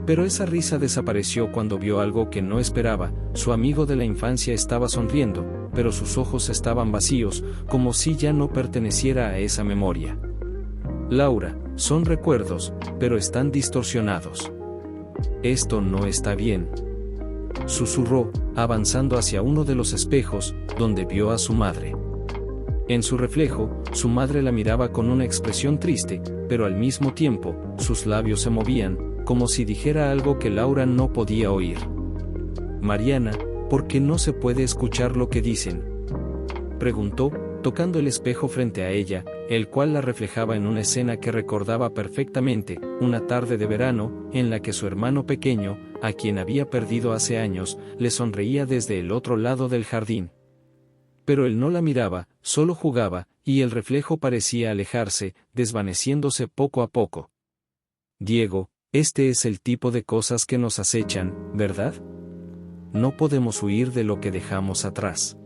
Pero esa risa desapareció cuando vio algo que no esperaba. Su amigo de la infancia estaba sonriendo, pero sus ojos estaban vacíos, como si ya no perteneciera a esa memoria. Laura, son recuerdos, pero están distorsionados. Esto no está bien. Susurró, avanzando hacia uno de los espejos, donde vio a su madre. En su reflejo, su madre la miraba con una expresión triste, pero al mismo tiempo, sus labios se movían, como si dijera algo que Laura no podía oír. Mariana, ¿por qué no se puede escuchar lo que dicen?, preguntó, tocando el espejo frente a ella, el cual la reflejaba en una escena que recordaba perfectamente, una tarde de verano, en la que su hermano pequeño, a quien había perdido hace años, le sonreía desde el otro lado del jardín. Pero él no la miraba, solo jugaba, y el reflejo parecía alejarse, desvaneciéndose poco a poco. Diego, este es el tipo de cosas que nos acechan, ¿verdad? No podemos huir de lo que dejamos atrás,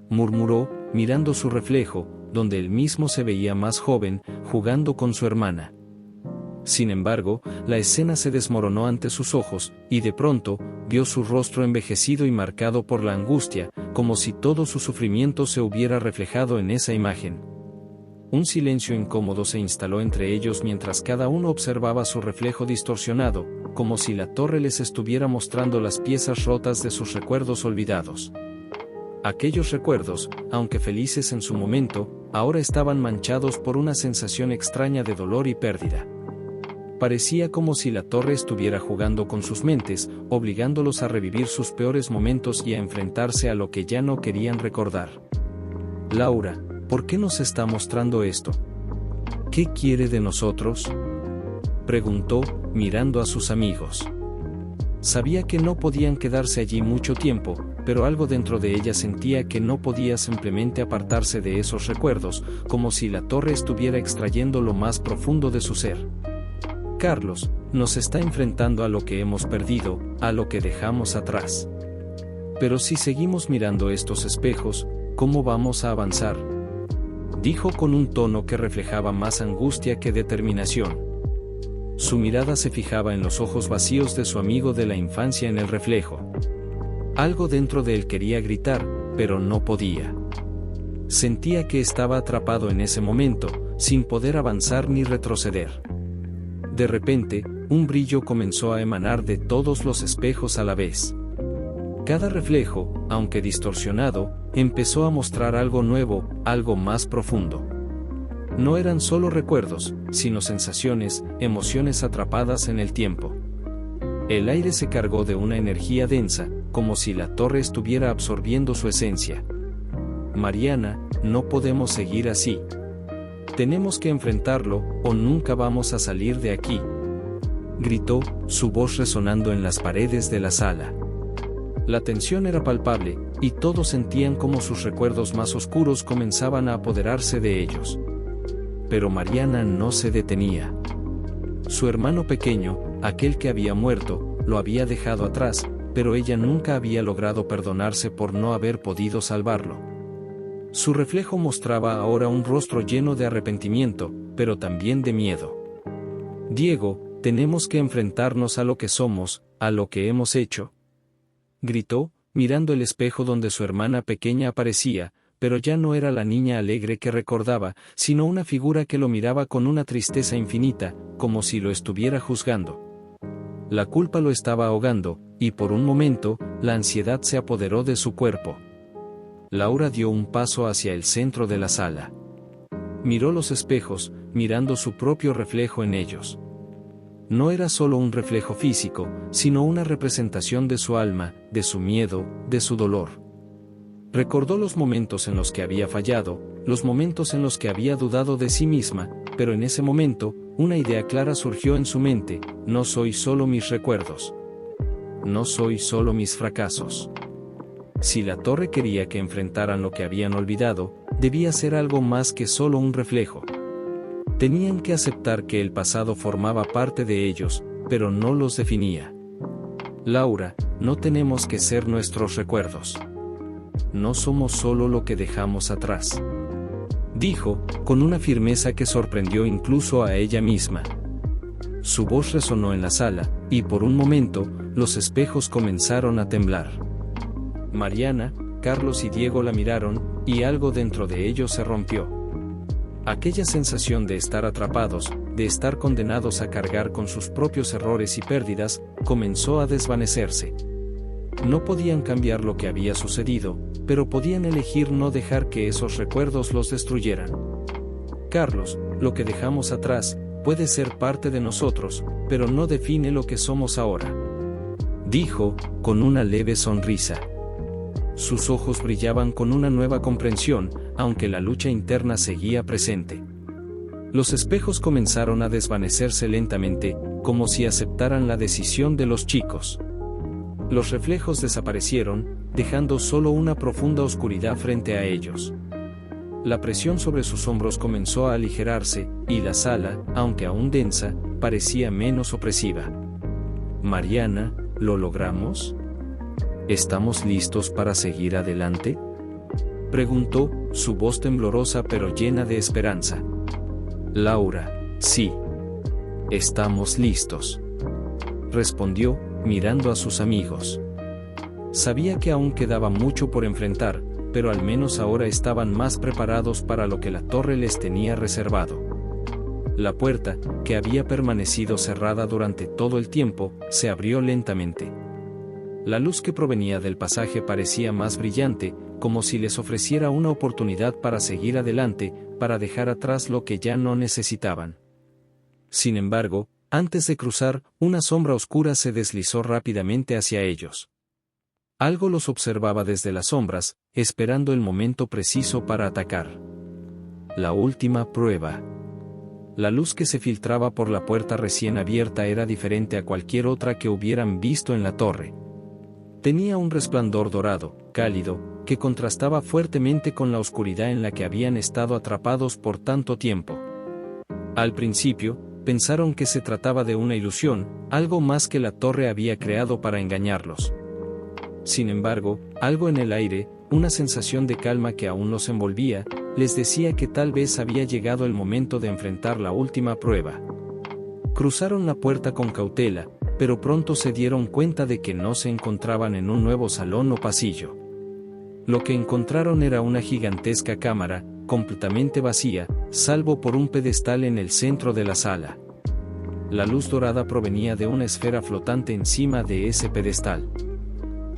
murmuró, mirando su reflejo, donde él mismo se veía más joven, jugando con su hermana. Sin embargo, la escena se desmoronó ante sus ojos, y de pronto, vio su rostro envejecido y marcado por la angustia, como si todo su sufrimiento se hubiera reflejado en esa imagen. Un silencio incómodo se instaló entre ellos mientras cada uno observaba su reflejo distorsionado, como si la torre les estuviera mostrando las piezas rotas de sus recuerdos olvidados. Aquellos recuerdos, aunque felices en su momento, ahora estaban manchados por una sensación extraña de dolor y pérdida. Parecía como si la torre estuviera jugando con sus mentes, obligándolos a revivir sus peores momentos y a enfrentarse a lo que ya no querían recordar. Laura, ¿por qué nos está mostrando esto? ¿Qué quiere de nosotros?, preguntó, mirando a sus amigos. Sabía que no podían quedarse allí mucho tiempo, pero algo dentro de ella sentía que no podía simplemente apartarse de esos recuerdos, como si la torre estuviera extrayendo lo más profundo de su ser. Carlos, nos está enfrentando a lo que hemos perdido, a lo que dejamos atrás. Pero si seguimos mirando estos espejos, ¿cómo vamos a avanzar?, dijo con un tono que reflejaba más angustia que determinación. Su mirada se fijaba en los ojos vacíos de su amigo de la infancia en el reflejo. Algo dentro de él quería gritar, pero no podía. Sentía que estaba atrapado en ese momento, sin poder avanzar ni retroceder. De repente, un brillo comenzó a emanar de todos los espejos a la vez. Cada reflejo, aunque distorsionado, empezó a mostrar algo nuevo, algo más profundo. No eran solo recuerdos, sino sensaciones, emociones atrapadas en el tiempo. El aire se cargó de una energía densa, como si la torre estuviera absorbiendo su esencia. Mariana, no podemos seguir así. Tenemos que enfrentarlo, o nunca vamos a salir de aquí, gritó, su voz resonando en las paredes de la sala. La tensión era palpable, y todos sentían como sus recuerdos más oscuros comenzaban a apoderarse de ellos. Pero Mariana no se detenía. Su hermano pequeño, aquel que había muerto, lo había dejado atrás, pero ella nunca había logrado perdonarse por no haber podido salvarlo. Su reflejo mostraba ahora un rostro lleno de arrepentimiento, pero también de miedo. Diego, tenemos que enfrentarnos a lo que somos, a lo que hemos hecho, gritó, mirando el espejo donde su hermana pequeña aparecía, pero ya no era la niña alegre que recordaba, sino una figura que lo miraba con una tristeza infinita, como si lo estuviera juzgando. La culpa lo estaba ahogando, y por un momento, la ansiedad se apoderó de su cuerpo. Laura dio un paso hacia el centro de la sala. Miró los espejos, mirando su propio reflejo en ellos. No era solo un reflejo físico, sino una representación de su alma, de su miedo, de su dolor. Recordó los momentos en los que había fallado, los momentos en los que había dudado de sí misma, pero en ese momento, una idea clara surgió en su mente: no soy solo mis recuerdos. No soy solo mis fracasos. Si la torre quería que enfrentaran lo que habían olvidado, debía ser algo más que solo un reflejo. Tenían que aceptar que el pasado formaba parte de ellos, pero no los definía. Laura, no tenemos que ser nuestros recuerdos. no somos solo lo que dejamos atrás. Dijo, con una firmeza que sorprendió incluso a ella misma. Su voz resonó en la sala, y por un momento, los espejos comenzaron a temblar. Mariana, Carlos y Diego la miraron, y algo dentro de ellos se rompió. Aquella sensación de estar atrapados, de estar condenados a cargar con sus propios errores y pérdidas, comenzó a desvanecerse. No podían cambiar lo que había sucedido, pero podían elegir no dejar que esos recuerdos los destruyeran. Carlos, lo que dejamos atrás, puede ser parte de nosotros, pero no define lo que somos ahora. Dijo, con una leve sonrisa. Sus ojos brillaban con una nueva comprensión, aunque la lucha interna seguía presente. Los espejos comenzaron a desvanecerse lentamente, como si aceptaran la decisión de los chicos. Los reflejos desaparecieron, dejando solo una profunda oscuridad frente a ellos. La presión sobre sus hombros comenzó a aligerarse, y la sala, aunque aún densa, parecía menos opresiva. Mariana, ¿lo logramos? ¿Estamos listos para seguir adelante? Preguntó, su voz temblorosa pero llena de esperanza. Laura, sí. Estamos listos. Respondió, mirando a sus amigos. Sabía que aún quedaba mucho por enfrentar, pero al menos ahora estaban más preparados para lo que la torre les tenía reservado. La puerta, que había permanecido cerrada durante todo el tiempo, se abrió lentamente. La luz que provenía del pasaje parecía más brillante, como si les ofreciera una oportunidad para seguir adelante, para dejar atrás lo que ya no necesitaban. Sin embargo, antes de cruzar, una sombra oscura se deslizó rápidamente hacia ellos. Algo los observaba desde las sombras, esperando el momento preciso para atacar. La última prueba. La luz que se filtraba por la puerta recién abierta era diferente a cualquier otra que hubieran visto en la torre. Tenía un resplandor dorado, cálido, que contrastaba fuertemente con la oscuridad en la que habían estado atrapados por tanto tiempo. Al principio, pensaron que se trataba de una ilusión, algo más que la torre había creado para engañarlos. Sin embargo, algo en el aire, una sensación de calma que aún los envolvía, les decía que tal vez había llegado el momento de enfrentar la última prueba. Cruzaron la puerta con cautela, pero pronto se dieron cuenta de que no se encontraban en un nuevo salón o pasillo. Lo que encontraron era una gigantesca cámara, completamente vacía, salvo por un pedestal en el centro de la sala. La luz dorada provenía de una esfera flotante encima de ese pedestal.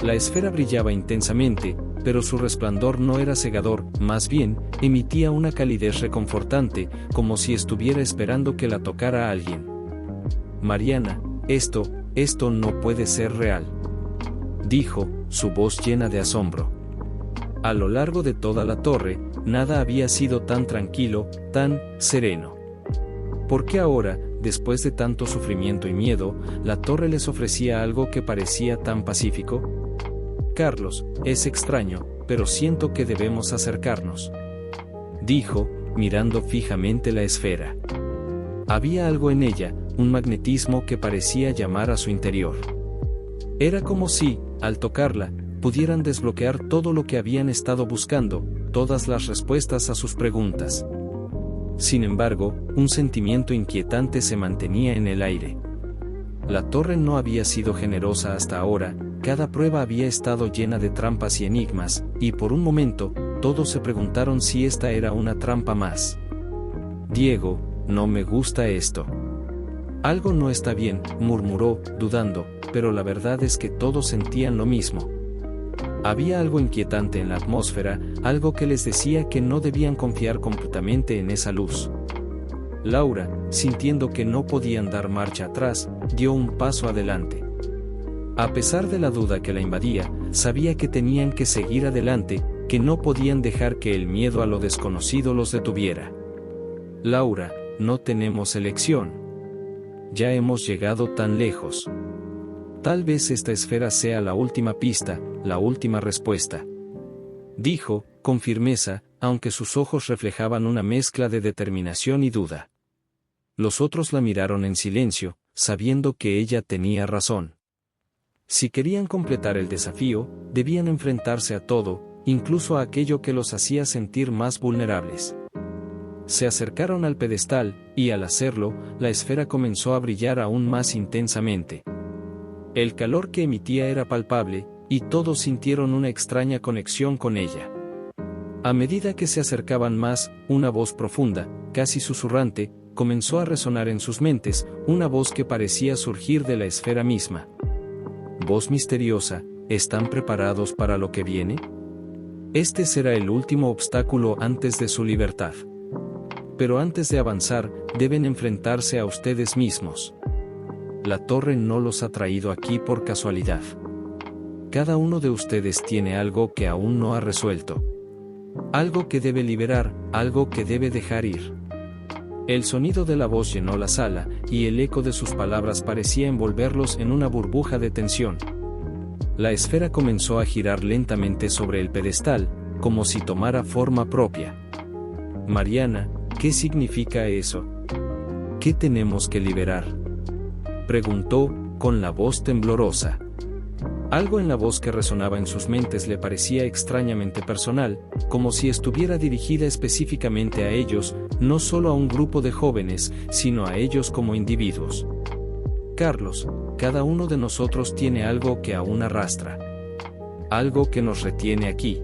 La esfera brillaba intensamente, pero su resplandor no era cegador, más bien, emitía una calidez reconfortante, como si estuviera esperando que la tocara alguien. Mariana, esto no puede ser real. Dijo, su voz llena de asombro. A lo largo de toda la torre, nada había sido tan tranquilo, tan sereno. ¿Por qué ahora, después de tanto sufrimiento y miedo, la torre les ofrecía algo que parecía tan pacífico? Carlos, es extraño, pero siento que debemos acercarnos. Dijo, mirando fijamente la esfera. Había algo en ella, un magnetismo que parecía llamar a su interior. Era como si, al tocarla, pudieran desbloquear todo lo que habían estado buscando, todas las respuestas a sus preguntas. Sin embargo, un sentimiento inquietante se mantenía en el aire. La torre no había sido generosa hasta ahora, cada prueba había estado llena de trampas y enigmas, y por un momento, todos se preguntaron si esta era una trampa más. Diego, no me gusta esto. Algo no está bien, murmuró, dudando, pero la verdad es que todos sentían lo mismo. Había algo inquietante en la atmósfera, algo que les decía que no debían confiar completamente en esa luz. Laura, sintiendo que no podían dar marcha atrás, dio un paso adelante. A pesar de la duda que la invadía, sabía que tenían que seguir adelante, que no podían dejar que el miedo a lo desconocido los detuviera. Laura, no tenemos elección. Ya hemos llegado tan lejos. Tal vez esta esfera sea la última pista, la última respuesta. Dijo, con firmeza, aunque sus ojos reflejaban una mezcla de determinación y duda. Los otros la miraron en silencio, sabiendo que ella tenía razón. Si querían completar el desafío, debían enfrentarse a todo, incluso a aquello que los hacía sentir más vulnerables. Se acercaron al pedestal, y al hacerlo, la esfera comenzó a brillar aún más intensamente. El calor que emitía era palpable, y todos sintieron una extraña conexión con ella. A medida que se acercaban más, una voz profunda, casi susurrante, comenzó a resonar en sus mentes, una voz que parecía surgir de la esfera misma. Voz misteriosa, ¿están preparados para lo que viene? Este será el último obstáculo antes de su libertad. Pero antes de avanzar, deben enfrentarse a ustedes mismos. La torre no los ha traído aquí por casualidad. Cada uno de ustedes tiene algo que aún no ha resuelto. Algo que debe liberar, algo que debe dejar ir. El sonido de la voz llenó la sala, y el eco de sus palabras parecía envolverlos en una burbuja de tensión. La esfera comenzó a girar lentamente sobre el pedestal, como si tomara forma propia. Mariana, ¿qué significa eso? ¿Qué tenemos que liberar?, preguntó, con la voz temblorosa. Algo en la voz que resonaba en sus mentes le parecía extrañamente personal, como si estuviera dirigida específicamente a ellos, no solo a un grupo de jóvenes, sino a ellos como individuos. Carlos, cada uno de nosotros tiene algo que aún arrastra. Algo que nos retiene aquí,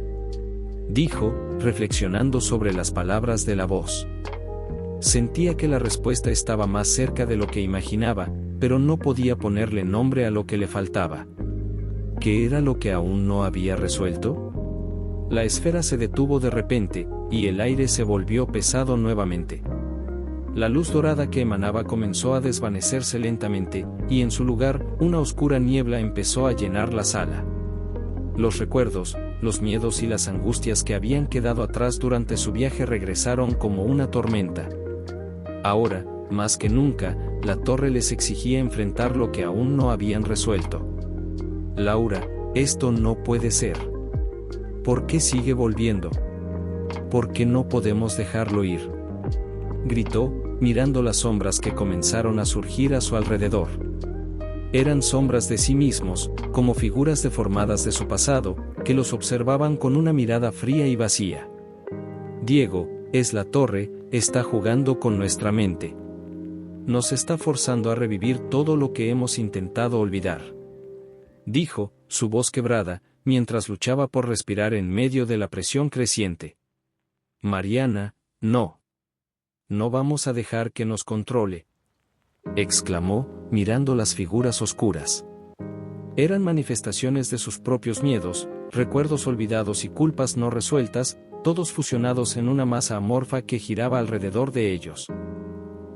dijo, reflexionando sobre las palabras de la voz. Sentía que la respuesta estaba más cerca de lo que imaginaba, pero no podía ponerle nombre a lo que le faltaba. ¿Qué era lo que aún no había resuelto? La esfera se detuvo de repente, y el aire se volvió pesado nuevamente. La luz dorada que emanaba comenzó a desvanecerse lentamente, y en su lugar, una oscura niebla empezó a llenar la sala. Los recuerdos, los miedos y las angustias que habían quedado atrás durante su viaje regresaron como una tormenta. Ahora, más que nunca, la torre les exigía enfrentar lo que aún no habían resuelto. Laura, esto no puede ser. ¿Por qué sigue volviendo? ¿Por qué no podemos dejarlo ir?, gritó, mirando las sombras que comenzaron a surgir a su alrededor. Eran sombras de sí mismos, como figuras deformadas de su pasado, que los observaban con una mirada fría y vacía. Diego, es la torre, está jugando con nuestra mente. Nos está forzando a revivir todo lo que hemos intentado olvidar, dijo, su voz quebrada, mientras luchaba por respirar en medio de la presión creciente. Mariana, no. No vamos a dejar que nos controle, exclamó, mirando las figuras oscuras. Eran manifestaciones de sus propios miedos, recuerdos olvidados y culpas no resueltas, todos fusionados en una masa amorfa que giraba alrededor de ellos.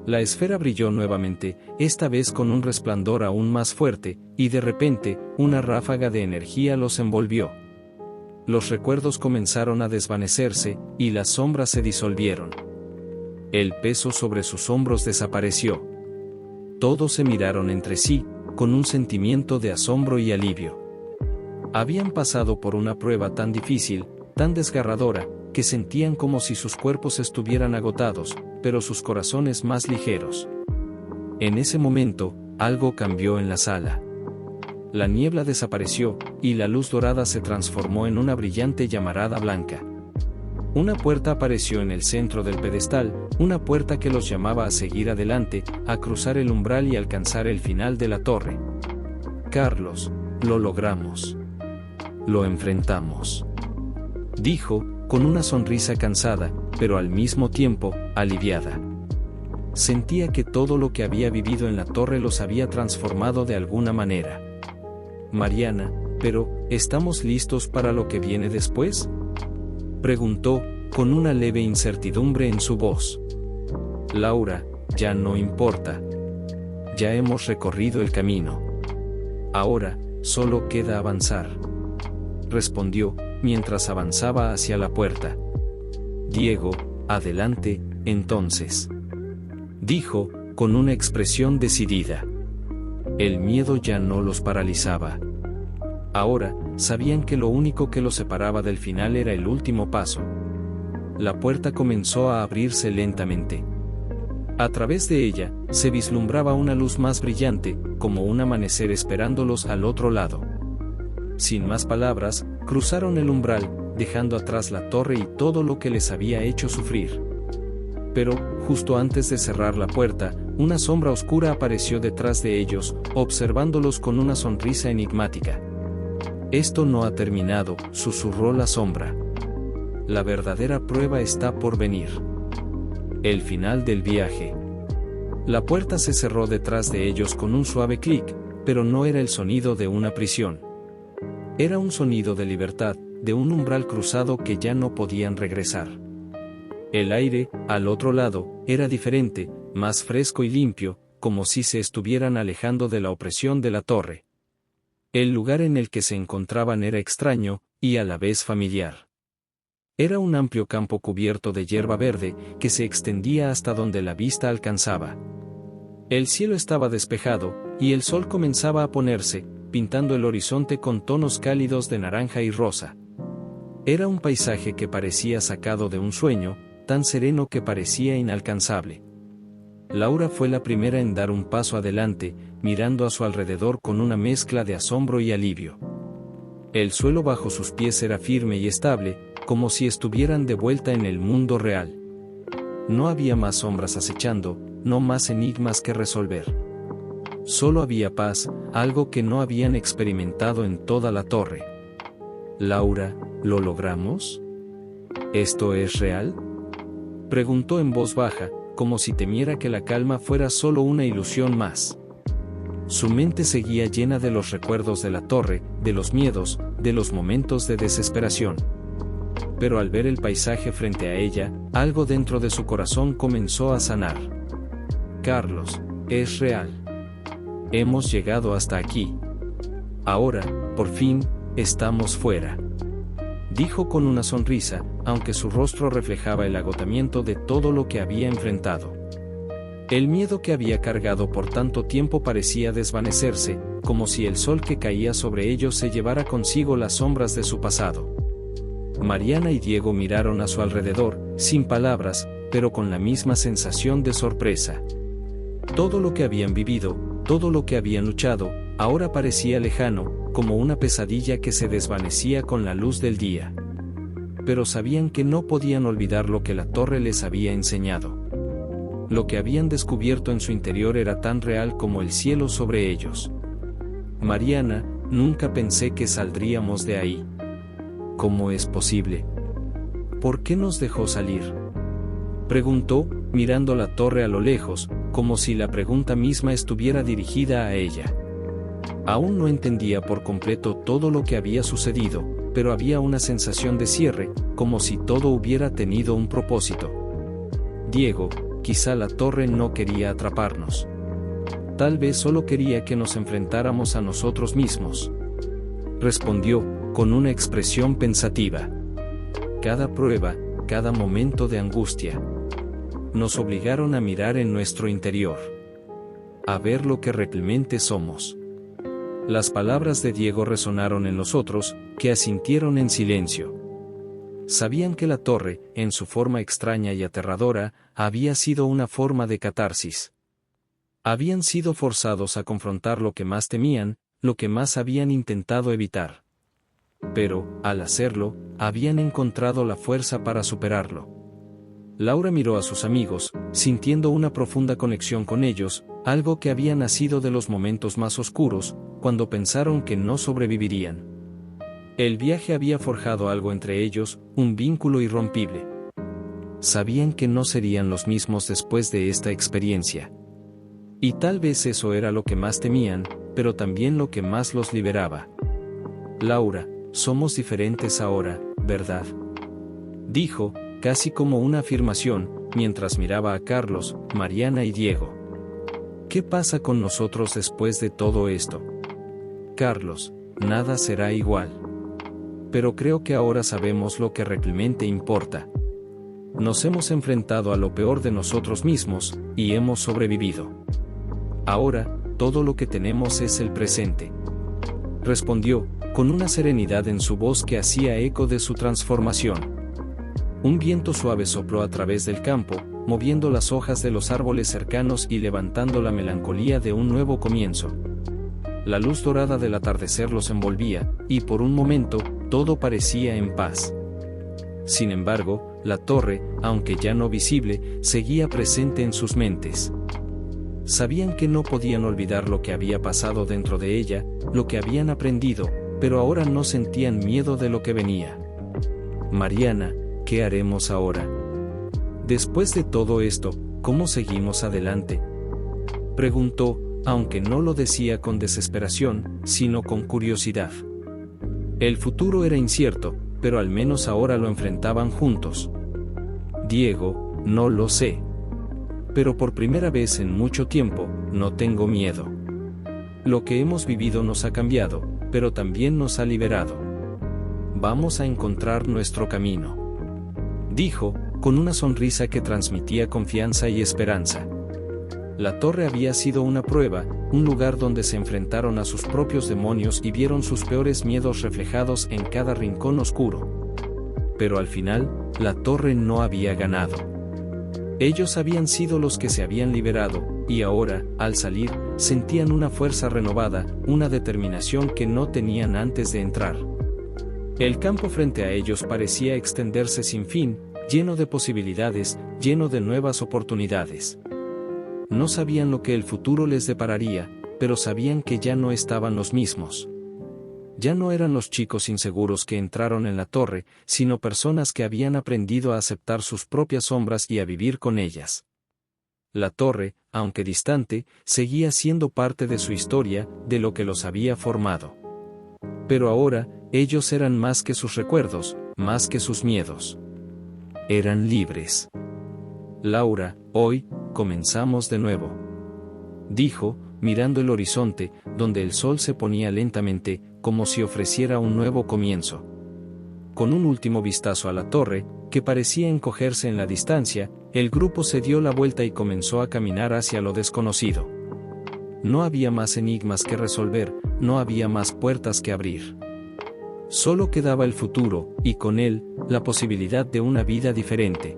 La esfera brilló nuevamente, esta vez con un resplandor aún más fuerte, y de repente, una ráfaga de energía los envolvió. Los recuerdos comenzaron a desvanecerse, y las sombras se disolvieron. El peso sobre sus hombros desapareció. Todos se miraron entre sí, con un sentimiento de asombro y alivio. Habían pasado por una prueba tan difícil, tan desgarradora, que sentían como si sus cuerpos estuvieran agotados, pero sus corazones más ligeros. En ese momento, algo cambió en la sala. La niebla desapareció, y la luz dorada se transformó en una brillante llamarada blanca. Una puerta apareció en el centro del pedestal, una puerta que los llamaba a seguir adelante, a cruzar el umbral y alcanzar el final de la torre. Carlos, lo logramos. Lo enfrentamos, dijo, con una sonrisa cansada, pero al mismo tiempo, aliviada. Sentía que todo lo que había vivido en la torre los había transformado de alguna manera. Mariana, pero, ¿estamos listos para lo que viene después?, preguntó, con una leve incertidumbre en su voz. Laura, ya no importa. Ya hemos recorrido el camino. Ahora, solo queda avanzar, respondió, mientras avanzaba hacia la puerta. Diego, adelante, entonces, dijo, con una expresión decidida. El miedo ya no los paralizaba. Ahora, sabían que lo único que los separaba del final era el último paso. La puerta comenzó a abrirse lentamente. A través de ella, se vislumbraba una luz más brillante, como un amanecer esperándolos al otro lado. Sin más palabras, cruzaron el umbral, dejando atrás la torre y todo lo que les había hecho sufrir. Pero, justo antes de cerrar la puerta, una sombra oscura apareció detrás de ellos, observándolos con una sonrisa enigmática. «Esto no ha terminado», susurró la sombra. «La verdadera prueba está por venir». El final del viaje. La puerta se cerró detrás de ellos con un suave clic, pero no era el sonido de una prisión. Era un sonido de libertad, de un umbral cruzado que ya no podían regresar. El aire, al otro lado, era diferente, más fresco y limpio, como si se estuvieran alejando de la opresión de la torre. El lugar en el que se encontraban era extraño, y a la vez familiar. Era un amplio campo cubierto de hierba verde, que se extendía hasta donde la vista alcanzaba. El cielo estaba despejado, y el sol comenzaba a ponerse, pintando el horizonte con tonos cálidos de naranja y rosa. Era un paisaje que parecía sacado de un sueño, tan sereno que parecía inalcanzable. Laura fue la primera en dar un paso adelante, mirando a su alrededor con una mezcla de asombro y alivio. El suelo bajo sus pies era firme y estable, como si estuvieran de vuelta en el mundo real. No había más sombras acechando, no más enigmas que resolver. Solo había paz, algo que no habían experimentado en toda la torre. «Laura, ¿lo logramos? ¿Esto es real?», preguntó en voz baja, como si temiera que la calma fuera solo una ilusión más. Su mente seguía llena de los recuerdos de la torre, de los miedos, de los momentos de desesperación. Pero al ver el paisaje frente a ella, algo dentro de su corazón comenzó a sanar. «Carlos, es real. Hemos llegado hasta aquí. Ahora, por fin, estamos fuera», dijo con una sonrisa, aunque su rostro reflejaba el agotamiento de todo lo que había enfrentado. El miedo que había cargado por tanto tiempo parecía desvanecerse, como si el sol que caía sobre ellos se llevara consigo las sombras de su pasado. Mariana y Diego miraron a su alrededor, sin palabras, pero con la misma sensación de sorpresa. Todo lo que habían vivido, todo lo que habían luchado, ahora parecía lejano, como una pesadilla que se desvanecía con la luz del día. Pero sabían que no podían olvidar lo que la torre les había enseñado. Lo que habían descubierto en su interior era tan real como el cielo sobre ellos. «Mariana, nunca pensé que saldríamos de ahí. ¿Cómo es posible? ¿Por qué nos dejó salir?», preguntó, mirando la torre a lo lejos, como si la pregunta misma estuviera dirigida a ella. Aún no entendía por completo todo lo que había sucedido, pero había una sensación de cierre, como si todo hubiera tenido un propósito. «Diego, quizá la torre no quería atraparnos. Tal vez solo quería que nos enfrentáramos a nosotros mismos», respondió, con una expresión pensativa. «Cada prueba, cada momento de angustia, nos obligaron a mirar en nuestro interior, a ver lo que realmente somos». Las palabras de Diego resonaron en los otros, que asintieron en silencio. Sabían que la torre, en su forma extraña y aterradora, había sido una forma de catarsis. Habían sido forzados a confrontar lo que más temían, lo que más habían intentado evitar. Pero, al hacerlo, habían encontrado la fuerza para superarlo. Laura miró a sus amigos, sintiendo una profunda conexión con ellos, algo que había nacido de los momentos más oscuros, cuando pensaron que no sobrevivirían. El viaje había forjado algo entre ellos, un vínculo irrompible. Sabían que no serían los mismos después de esta experiencia. Y tal vez eso era lo que más temían, pero también lo que más los liberaba. «Laura, somos diferentes ahora, ¿verdad?», dijo, casi como una afirmación, mientras miraba a Carlos, Mariana y Diego. «¿Qué pasa con nosotros después de todo esto?». «Carlos, nada será igual. Pero creo que ahora sabemos lo que realmente importa. Nos hemos enfrentado a lo peor de nosotros mismos, y hemos sobrevivido. Ahora, todo lo que tenemos es el presente», respondió, con una serenidad en su voz que hacía eco de su transformación. Un viento suave sopló a través del campo, moviendo las hojas de los árboles cercanos y levantando la melancolía de un nuevo comienzo. La luz dorada del atardecer los envolvía, y por un momento, todo parecía en paz. Sin embargo, la torre, aunque ya no visible, seguía presente en sus mentes. Sabían que no podían olvidar lo que había pasado dentro de ella, lo que habían aprendido, pero ahora no sentían miedo de lo que venía. Mariana, ¿qué haremos ahora? Después de todo esto, ¿cómo seguimos adelante? Preguntó, aunque no lo decía con desesperación, sino con curiosidad. El futuro era incierto, pero al menos ahora lo enfrentaban juntos. Diego, no lo sé. Pero por primera vez en mucho tiempo, no tengo miedo. Lo que hemos vivido nos ha cambiado, pero también nos ha liberado. Vamos a encontrar nuestro camino. Dijo, con una sonrisa que transmitía confianza y esperanza. La torre había sido una prueba, un lugar donde se enfrentaron a sus propios demonios y vieron sus peores miedos reflejados en cada rincón oscuro. Pero al final, la torre no había ganado. Ellos habían sido los que se habían liberado, y ahora, al salir, sentían una fuerza renovada, una determinación que no tenían antes de entrar. El campo frente a ellos parecía extenderse sin fin, lleno de posibilidades, lleno de nuevas oportunidades. No sabían lo que el futuro les depararía, pero sabían que ya no estaban los mismos. Ya no eran los chicos inseguros que entraron en la torre, sino personas que habían aprendido a aceptar sus propias sombras y a vivir con ellas. La torre, aunque distante, seguía siendo parte de su historia, de lo que los había formado. Pero ahora, ellos eran más que sus recuerdos, más que sus miedos. Eran libres. Laura, hoy, comenzamos de nuevo. Dijo, mirando el horizonte, donde el sol se ponía lentamente, como si ofreciera un nuevo comienzo. Con un último vistazo a la torre, que parecía encogerse en la distancia, el grupo se dio la vuelta y comenzó a caminar hacia lo desconocido. No había más enigmas que resolver, no había más puertas que abrir. Solo quedaba el futuro, y con él, la posibilidad de una vida diferente.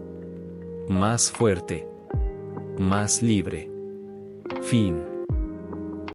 Más fuerte. Más libre. Fin.